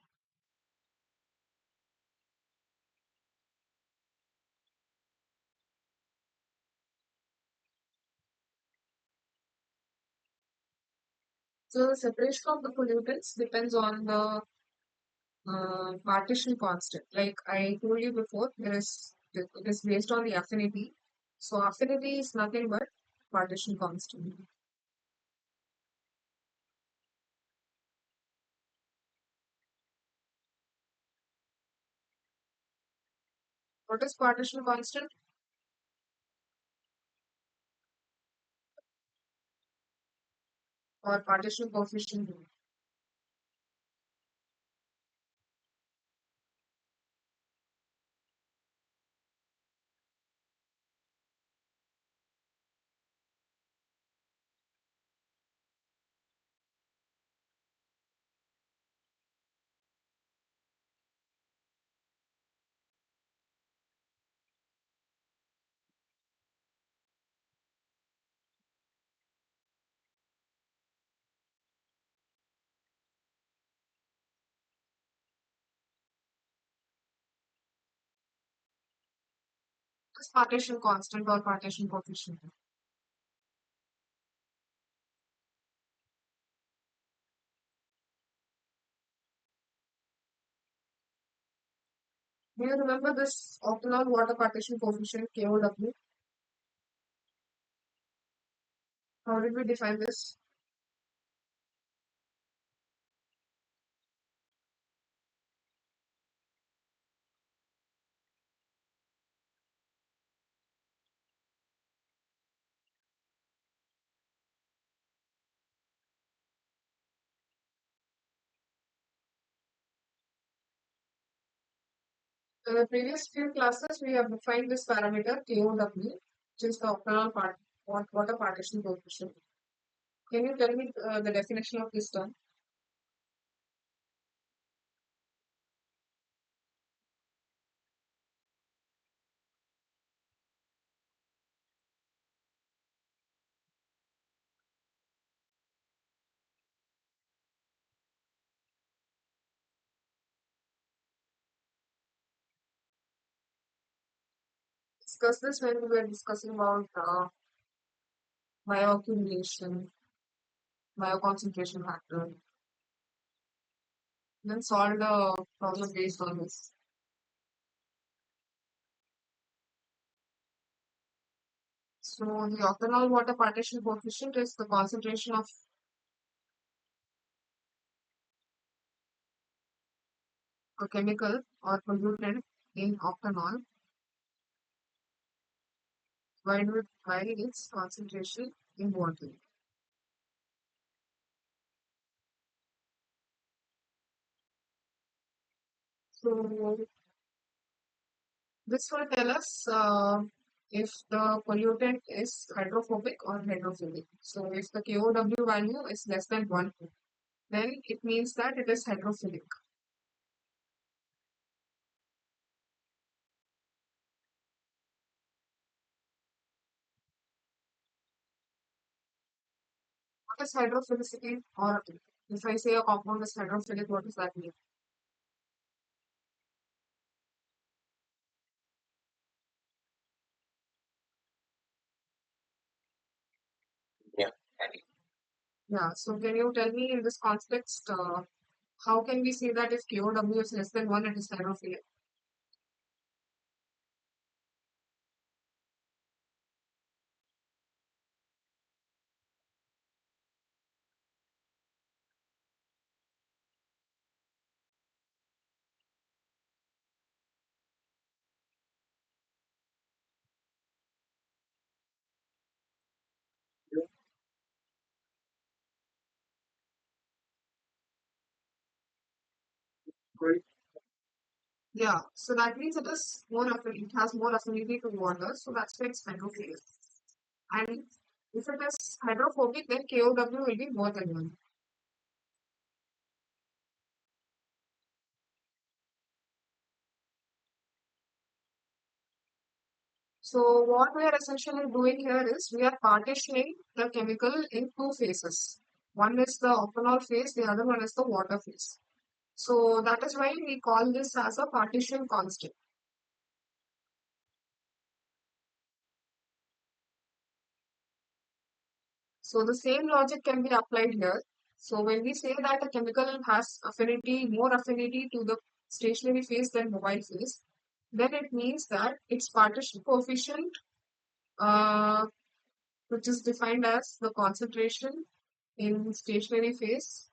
So the separation of the pollutants depends on the partition constant. Like I told you before, it is based on the affinity. So affinity is nothing but partition constant. What is partition constant? Or partition coefficient? What is partition constant or partition coefficient? Do you remember this octanol water partition coefficient KOW? How did we define this? In the previous few classes, we have defined this parameter KOW, which is the octanol water partition coefficient. Can you tell me the definition of this term? Discuss this when we were discussing about bioaccumulation, bioconcentration factor, then solve the problem based on this. So the octanol water partition coefficient is the concentration of a chemical or pollutant in octanol divided by its concentration in water. So this will tell us if the pollutant is hydrophobic or hydrophilic. So if the KOW value is less than 1, then it means that it is hydrophilic. What is hydrophilicity? Or if I say a compound is hydrophilic, what does that mean? Yeah, so can you tell me in this context, how can we say that if KOW is less than 1, it is hydrophilic? Yeah, so that means it has more affinity to water, so that's why it's hydrophilic. And if it is hydrophobic, then KOW will be more than 1. So what we are essentially doing here is we are partitioning the chemical in two phases. One is the octanol phase, the other one is the water phase. So that is why we call this as a partition constant. So the same logic can be applied here. So when we say that a chemical has more affinity to the stationary phase than mobile phase, then it means that its partition coefficient, uh, which is defined as the concentration in stationary phase,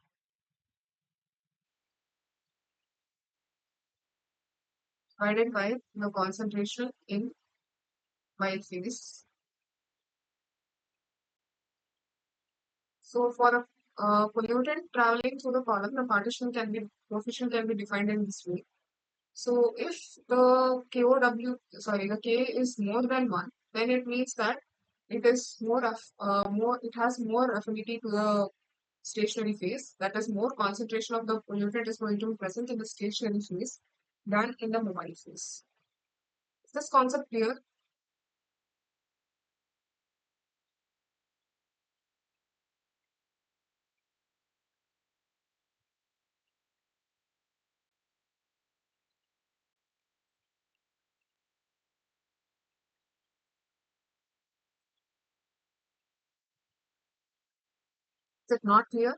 divided by the concentration in Y phase. So for a pollutant traveling through the column, the partition can be coefficient can be defined in this way. So if the the K is more than 1, then it means that it is it has more affinity to the stationary phase. That is, more concentration of the pollutant is going to be present in the stationary phase than in the mobile phase. Is this concept clear? Is it not clear?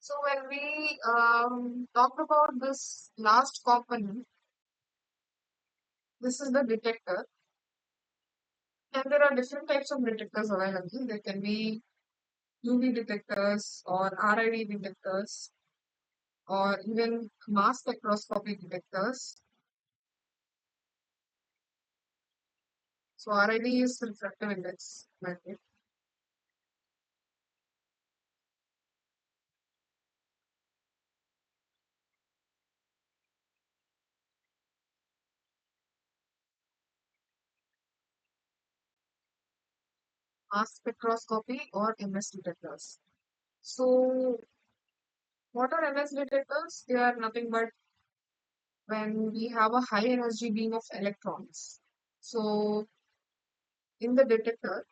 So when we talk about this last component, this is the detector, and there are different types of detectors available. There can be UV detectors or RID detectors or even mass spectroscopy detectors. So RID is refractive index method. Mass spectroscopy or MS detectors. So what are MS detectors? They are nothing but when we have a high energy beam of electrons. So in the detector,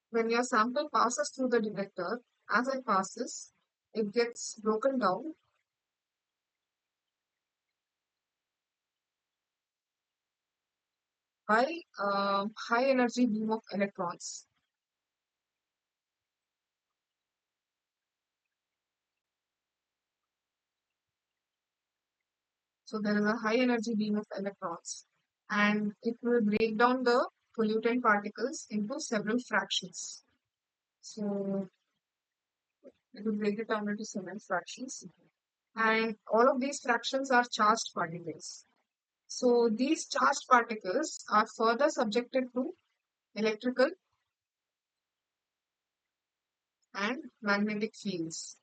when your sample passes through the detector, as it passes, it gets broken down by high energy beam of electrons. So there is a high energy beam of electrons, and it will break down the pollutant particles into several fractions. So it will break it down into several fractions, and all of these fractions are charged particles. So these charged particles are further subjected to electrical and magnetic fields.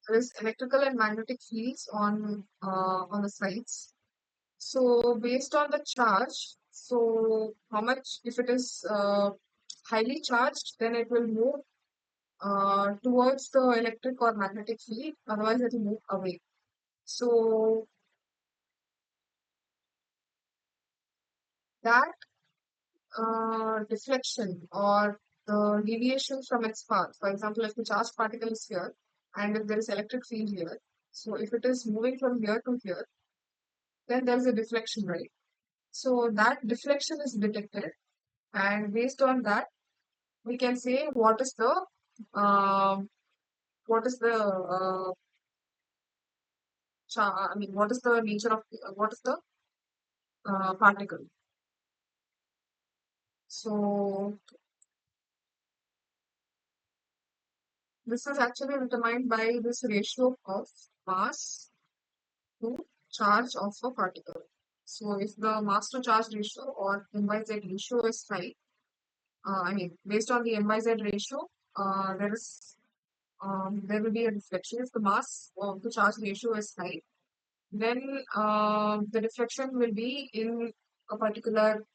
There is electrical and magnetic fields on the sides. So based on the charge, so how much, if it is highly charged, then it will move towards the electric or magnetic field, otherwise it will move away. So that deflection or the deviation from its path, for example, if the charged particle is here and if there is electric field here, so if it is moving from here to here, then there is a deflection, right? So that deflection is detected, and based on that, we can say um, what is the what is the nature of what is the particle. So this is actually determined by this ratio of mass to charge of a particle. So if the mass to charge ratio or M by Z ratio is high, based on the M by Z ratio, there will be a deflection. If the mass to charge ratio is high, then the deflection will be in a particular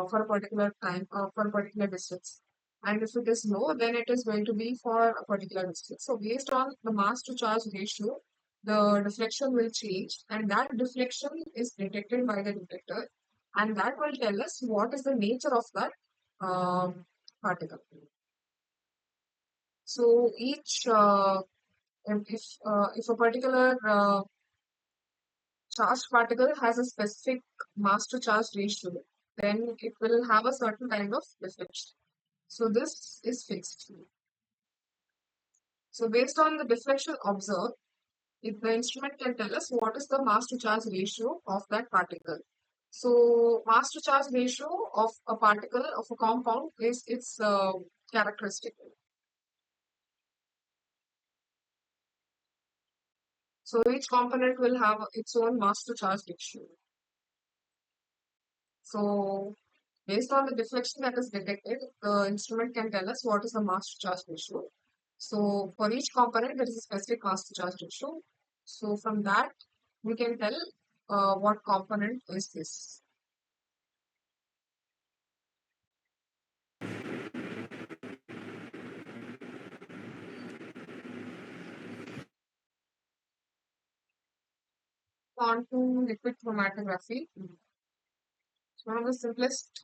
for a particular time for a particular distance. And if it is low, then it is going to be for a particular distance. So based on the mass to charge ratio, the deflection will change, and that deflection is detected by the detector, and that will tell us what is the nature of that particle. So each if a particular charged particle has a specific mass to charge ratio, then it will have a certain kind of deflection. So this is fixed. So based on the deflection observed, if the instrument can tell us what is the mass to charge ratio of that particle. So mass to charge ratio of a particle of a compound is its characteristic. So each component will have its own mass to charge ratio. So based on the deflection that is detected, the instrument can tell us what is the mass to charge ratio. So for each component, there is a specific mass to charge ratio. So from that, we can tell what component is this. On to liquid chromatography. It's one of the simplest,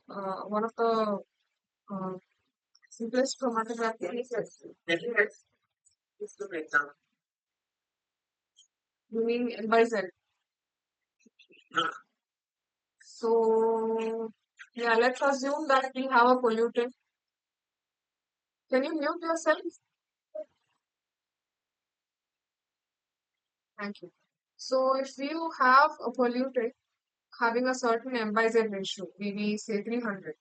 simplest chromatography. You mean N by Z? So yeah, let's assume that we have a pollutant. Can you mute yourself? Thank you. So if you have a pollutant having a certain M by Z ratio, maybe say 300.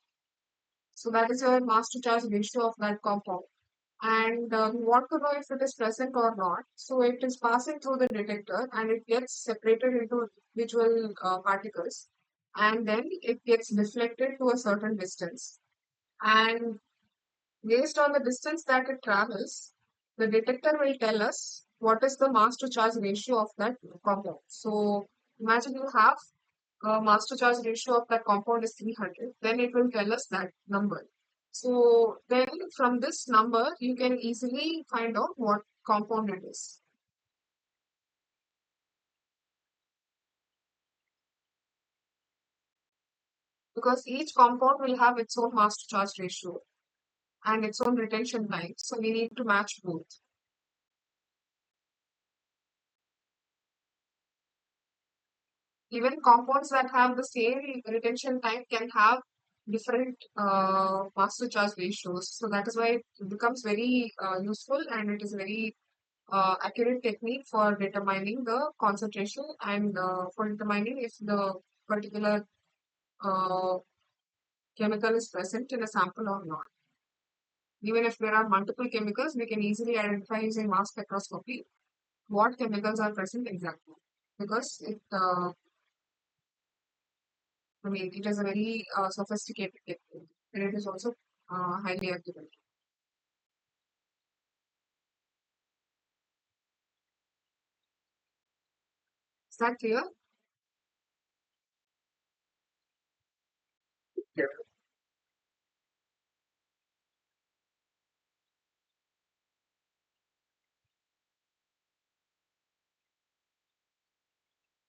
So that is your mass to charge ratio of that compound. And we want to know if it is present or not. So it is passing through the detector and it gets separated into individual particles. And then it gets deflected to a certain distance. And based on the distance that it travels, the detector will tell us what is the mass to charge ratio of that compound. So imagine you have mass to charge ratio of that compound is 300, then it will tell us that number. So then from this number, you can easily find out what compound it is. Because each compound will have its own mass to charge ratio and its own retention time. So we need to match both. Even compounds that have the same retention time can have different mass to charge ratios. So that is why it becomes very useful and it is very accurate technique for determining the concentration and for determining if the particular uh, chemical is present in a sample or not. Even if there are multiple chemicals, we can easily identify using mass spectroscopy what chemicals are present exactly, because it is a very sophisticated technique and it is also highly accurate. Is that clear?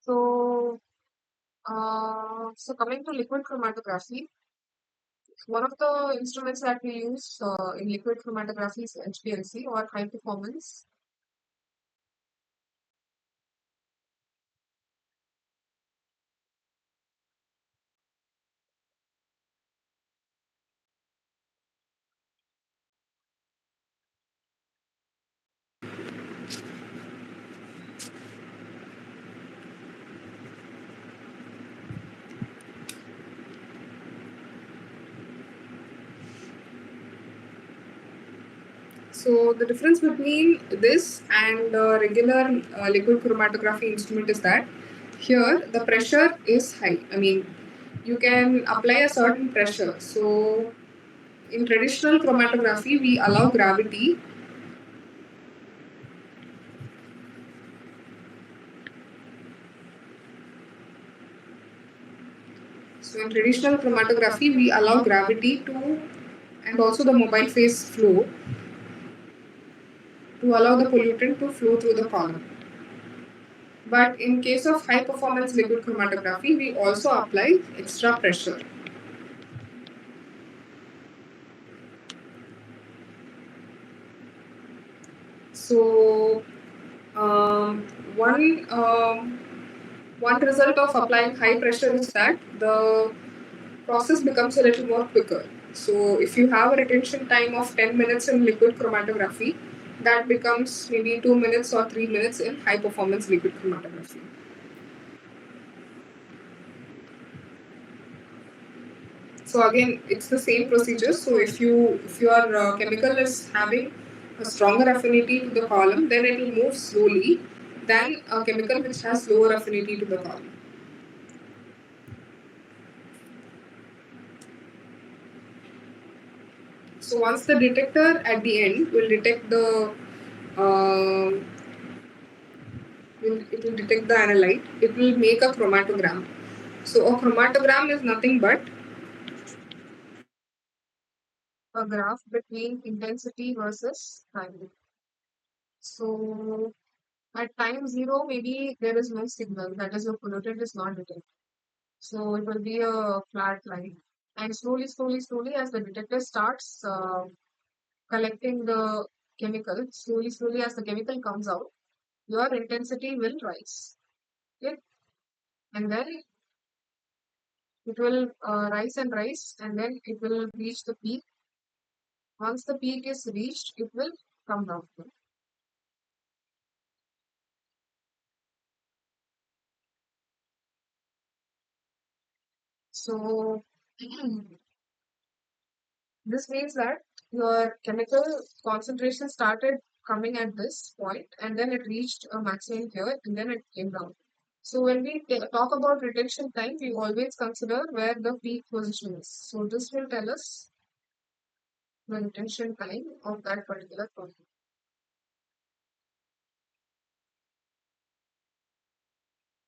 So coming to liquid chromatography, one of the instruments that we use in liquid chromatography is HPLC or high performance.
So the difference between this and regular liquid chromatography instrument is that here the pressure is high. I mean, you can apply a certain pressure. So in traditional chromatography, we allow gravity. So in traditional chromatography, we allow gravity to and also the mobile phase flow to allow the pollutant to flow through the column. But in case of high performance liquid chromatography, we also apply extra pressure. So one one result of applying high pressure is that the process becomes a little more quicker. So if you have a retention time of 10 minutes in liquid chromatography, that becomes maybe 2 minutes or 3 minutes in high performance liquid chromatography. So again, it's the same procedure. So if your chemical is having a stronger affinity to the column, then it will move slowly than a chemical which has lower affinity to the column. So once the detector at the end will detect the it will detect the analyte, it will make a chromatogram. So a chromatogram is nothing but a graph between intensity versus time. So at time zero, maybe there is no signal, that is, your pollutant is not detected. So it will be a flat line. And slowly, as the detector starts collecting the chemical, slowly, as the chemical comes out, your intensity will rise. Okay? And then it will rise and rise, and then it will reach the peak. Once the peak is reached, it will come down. So this means that your chemical concentration started coming at this point, and then it reached a maximum here, and then it came down. So when we talk about retention time, we always consider where the peak position is. So this will tell us the retention time of that particular point.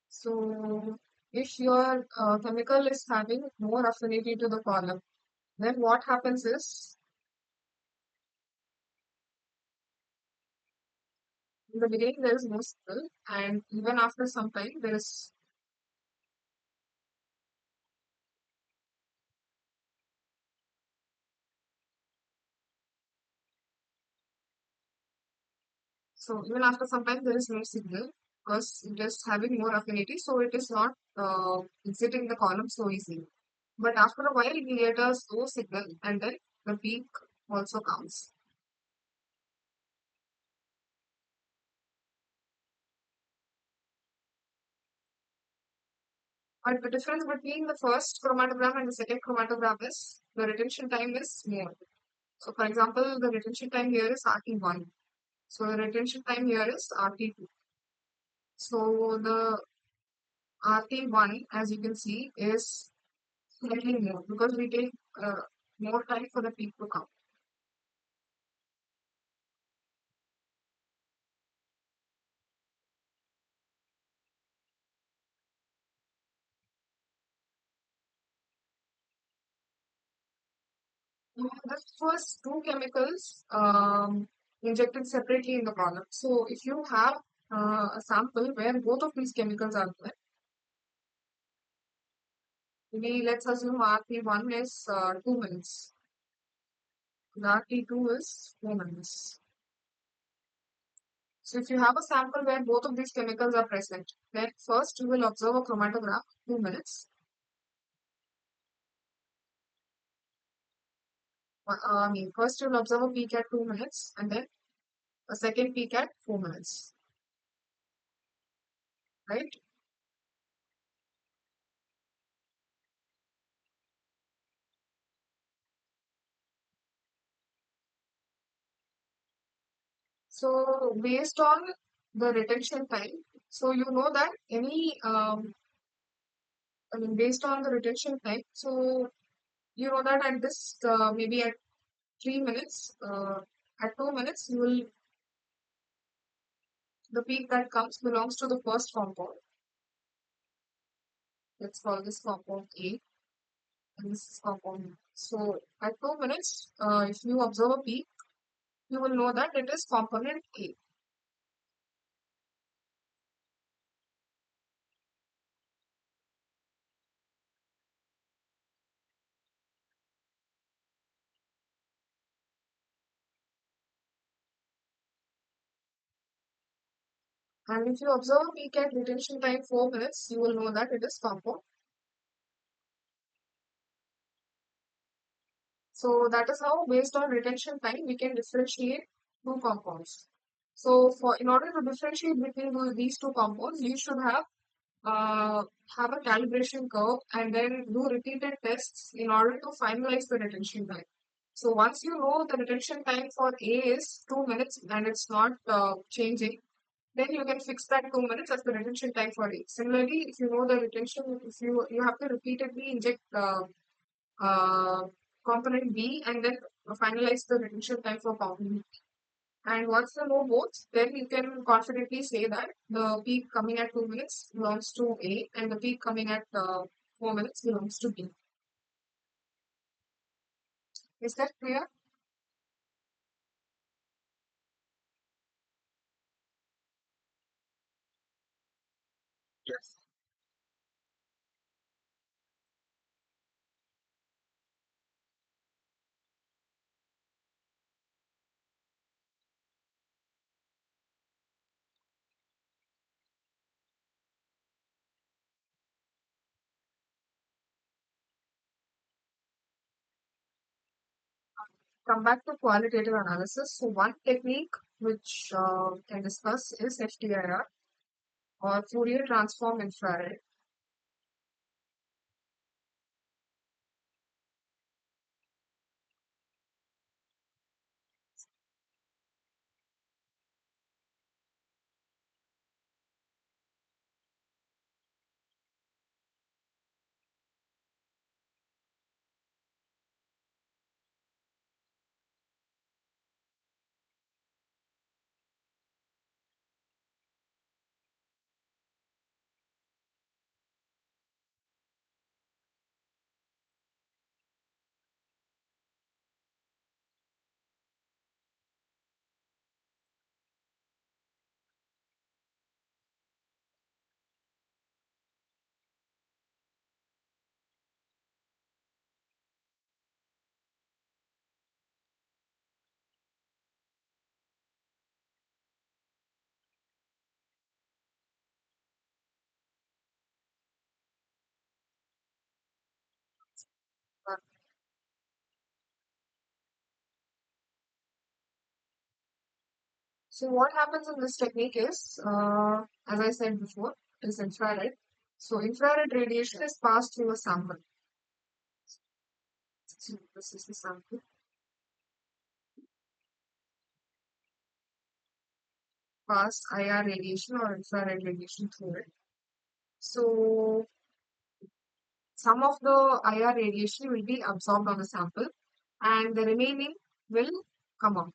So if your chemical is having more affinity to the column, then what happens is in the beginning there is no signal, and even after some time there is. So even after some time there is no signal because it is having more affinity, so it is not exiting the column so easily. But after a while we get a slow signal, and then the peak also comes. But the difference between the first chromatogram and the second chromatogram is the retention time is more. So for example, the retention time here is RT1. So the retention time here is RT2. So the RT1, as you can see, is slightly more because we take more time for the peak to come. This was two chemicals injected separately in the column. So if you have a sample where both of these chemicals are there, let's assume RT1 is 2 minutes, and RT2 is 4 minutes. So if you have a sample where both of these chemicals are present, then first you will observe a chromatograph 2 minutes. First you will observe a peak at 2 minutes and then a second peak at 4 minutes, right? So based on the retention time, so you know that based on the retention time, so you know that at this maybe at 3 minutes, at 2 minutes, you will the peak that comes belongs to the first compound. Let's call this compound A. and this is compound. So at 2 minutes, if you observe a peak, you will know that it is component A. And if you observe a peak at detention time 4 minutes, you will know that it is compound. So that is how, based on retention time, we can differentiate two compounds. So for in order to differentiate between these two compounds, you should uh, have a calibration curve and then do repeated tests in order to finalize the retention time. So once you know the retention time for A is 2 minutes and it's not changing, then you can fix that 2 minutes as the retention time for A. Similarly, if you know the retention, if you have to repeatedly inject uh, component B and then finalize the retention time for component B. And once you know both, then you can confidently say that the peak coming at 2 minutes belongs to A and the peak coming at 4 minutes belongs to B. Is that clear?
Yes.
Come back to qualitative analysis. So one technique which can discuss is FTIR or Fourier transform infrared. So what happens in this technique is, as I said before, is infrared. So infrared radiation is passed through a sample. So this is the sample. Pass IR radiation or infrared radiation through it. So some of the IR radiation will be absorbed on the sample and the remaining will come out.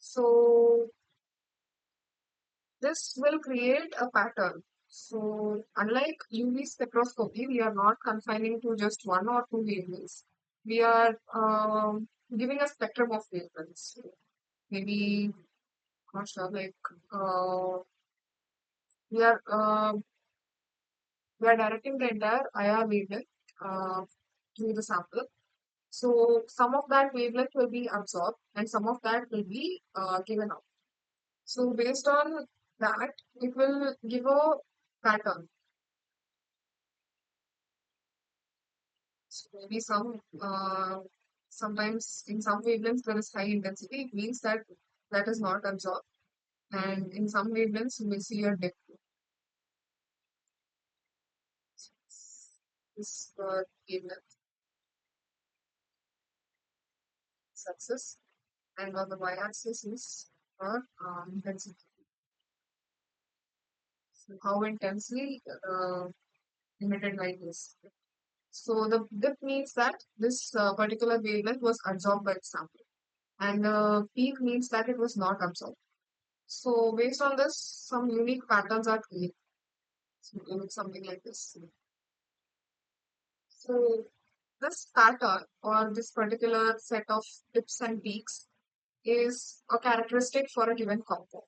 So this will create a pattern. So unlike UV spectroscopy, we are not confining to just one or two wavelengths. We are giving a spectrum of wavelengths. Maybe, not sure, like we are uh, we are directing the entire IR wavelength to the sample. So some of that wavelength will be absorbed and some of that will be given out. So based on that, it will give a pattern. So maybe sometimes in some wavelengths there is high intensity. It means that that is not absorbed, and in some wavelengths you will see a dip. This wavelength success, and on the y-axis is intensity. So how intensely emitted light is. So the dip means that this particular wavelength was absorbed by the sample, and the peak means that it was not absorbed. So based on this, some unique patterns are created. So it looks something like this. So this pattern or this particular set of tips and peaks is a characteristic for a given compound.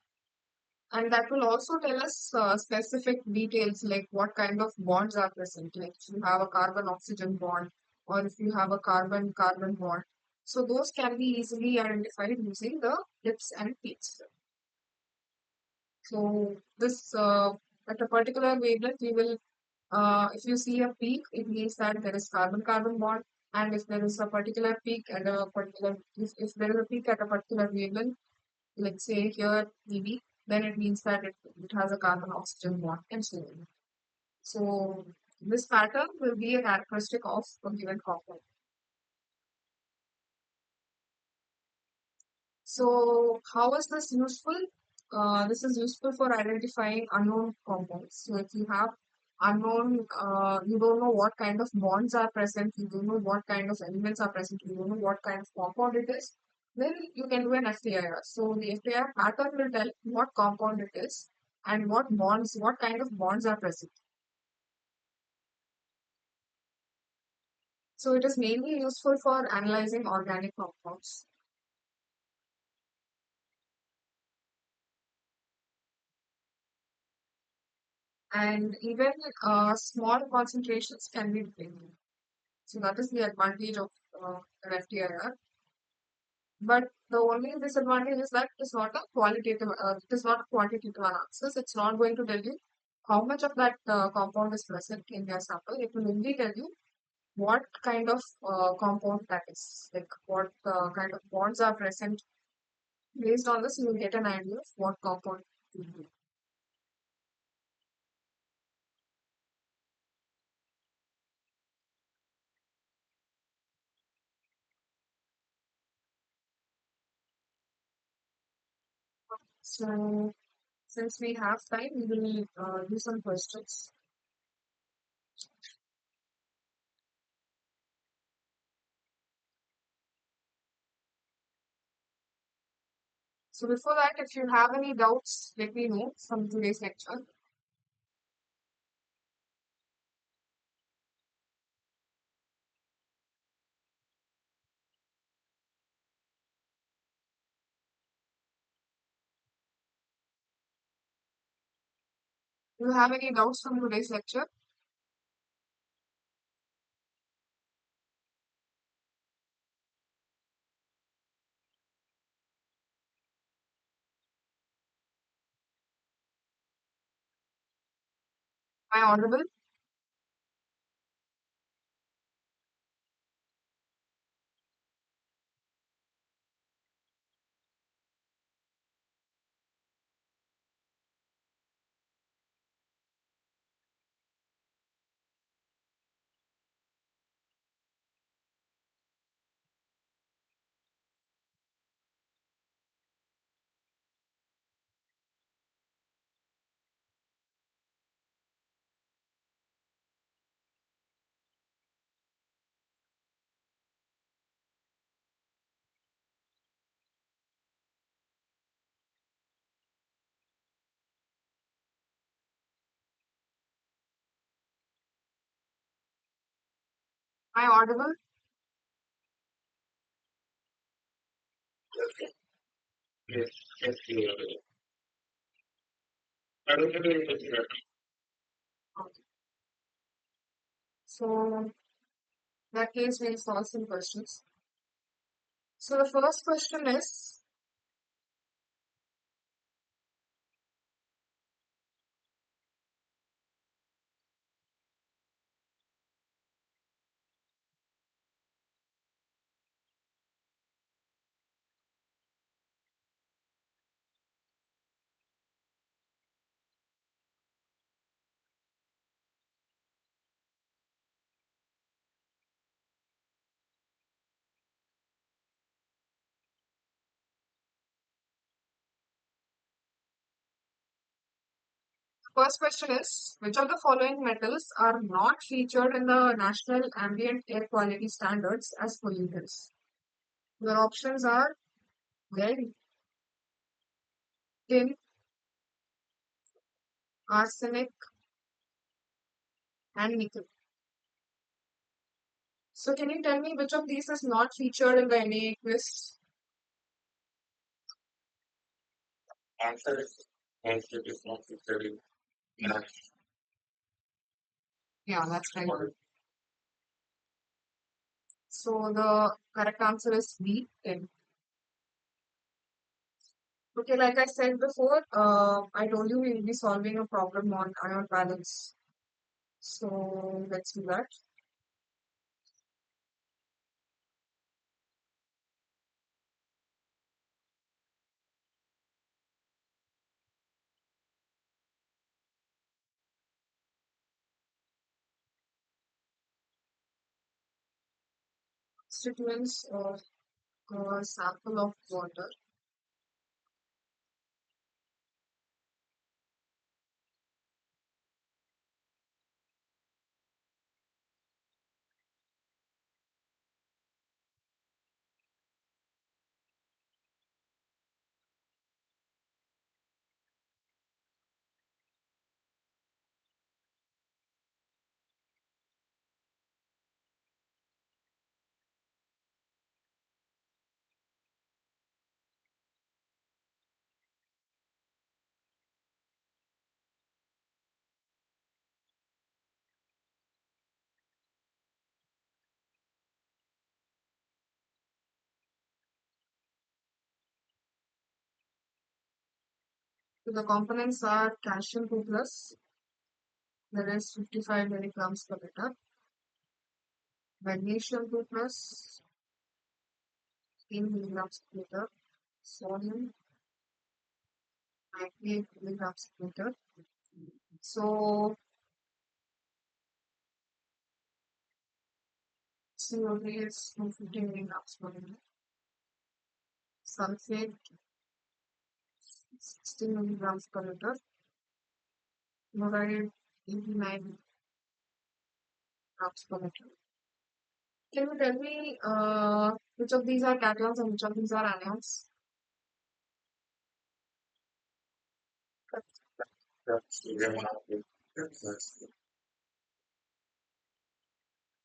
And that will also tell us specific details like what kind of bonds are present. Like if you have a carbon oxygen bond or if you have a carbon carbon bond. So those can be easily identified using the dips and peaks. So this at a particular wavelength, we will if you see a peak, it means that there is carbon-carbon bond, and if there is a particular peak at a particular if there is a peak at a particular wavelength, let's say here EV, then it means that it has a carbon-oxygen bond and so on. So this pattern will be a characteristic of a given compound. So how is this useful? This is useful for identifying unknown compounds. So if you have unknown, you don't know what kind of bonds are present, you don't know what kind of elements are present, you don't know what kind of compound it is, then you can do an FTIR. So the FTIR pattern will tell what compound it is and what kind of bonds are present. So it is mainly useful for analyzing organic compounds. And even small concentrations can be detected. So that is the advantage of an FTIR. But the only disadvantage is that it is not a quantitative analysis. It's not going to tell you how much of that compound is present in your sample. It will only tell you what kind of compound that is, like what kind of bonds are present. Based on this, you will get an idea of what compound it will be. So, since we have time, we will do some questions. So before that, if you have any doubts, let me know from today's lecture. Do you have any doubts from today's lecture? Am I audible? Am I audible?
Yes, yes, clear. I don't think it is better.
Okay. So in that case, we'll solve some questions. So the first question is, which of the following metals are not featured in the National Ambient Air Quality Standards as pollutants? Your options are lead, tin, arsenic, and nickel. So can you tell me which of these is not featured in the NAA quiz?
Answer is concept is not featured.
Yeah, that's right. So the correct answer is B. 10. Okay, like I said before, I told you we will be solving a problem on ion balance. So let's do that. Constituents of a sample of water. So the components are calcium 2 plus, that is 55 milligrams per liter. Magnesium 2 plus, 10 milligrams per liter. Sodium 98 milligrams per liter. So CO3 is 250 milligrams per liter. Sulfate 60 milligrams per liter. Chloride 89 grams per liter. Can you tell me which of these are cations and which of these are anions?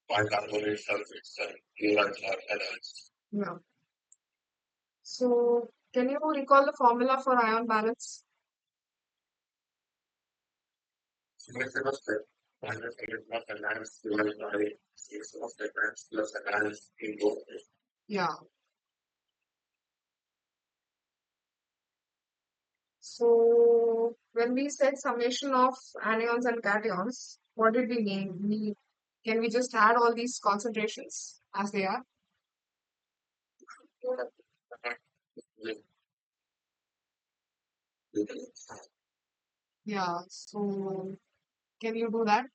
Bicarbonate sulfates and chlorides are anions.
Yeah. So can you recall the formula for ion balance?
Method of step. Minus 100 plus anions divided by 6 of the grams plus anions in both.
Yeah. So when we said summation of anions and cations, what did we mean? Can we just add all these concentrations as they are? Yeah. So can you do that?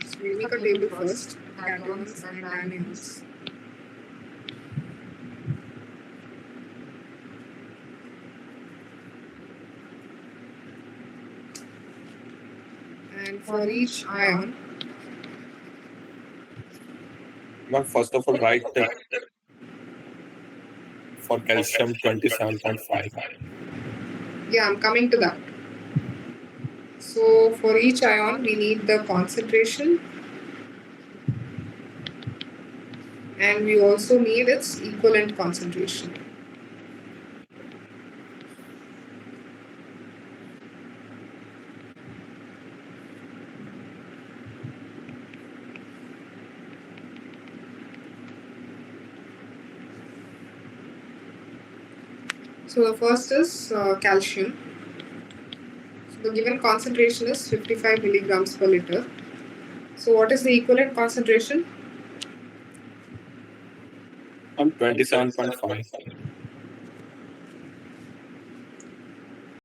So we make a table first. Cations and anions. And for each ion,
But first of all, write that for calcium 27.5.
yeah, I'm coming to that. So for each ion, we need the concentration, and we also need its equivalent concentration. So the first is calcium. So the given concentration is 55 milligrams per liter. So what is the equivalent concentration?
27.5.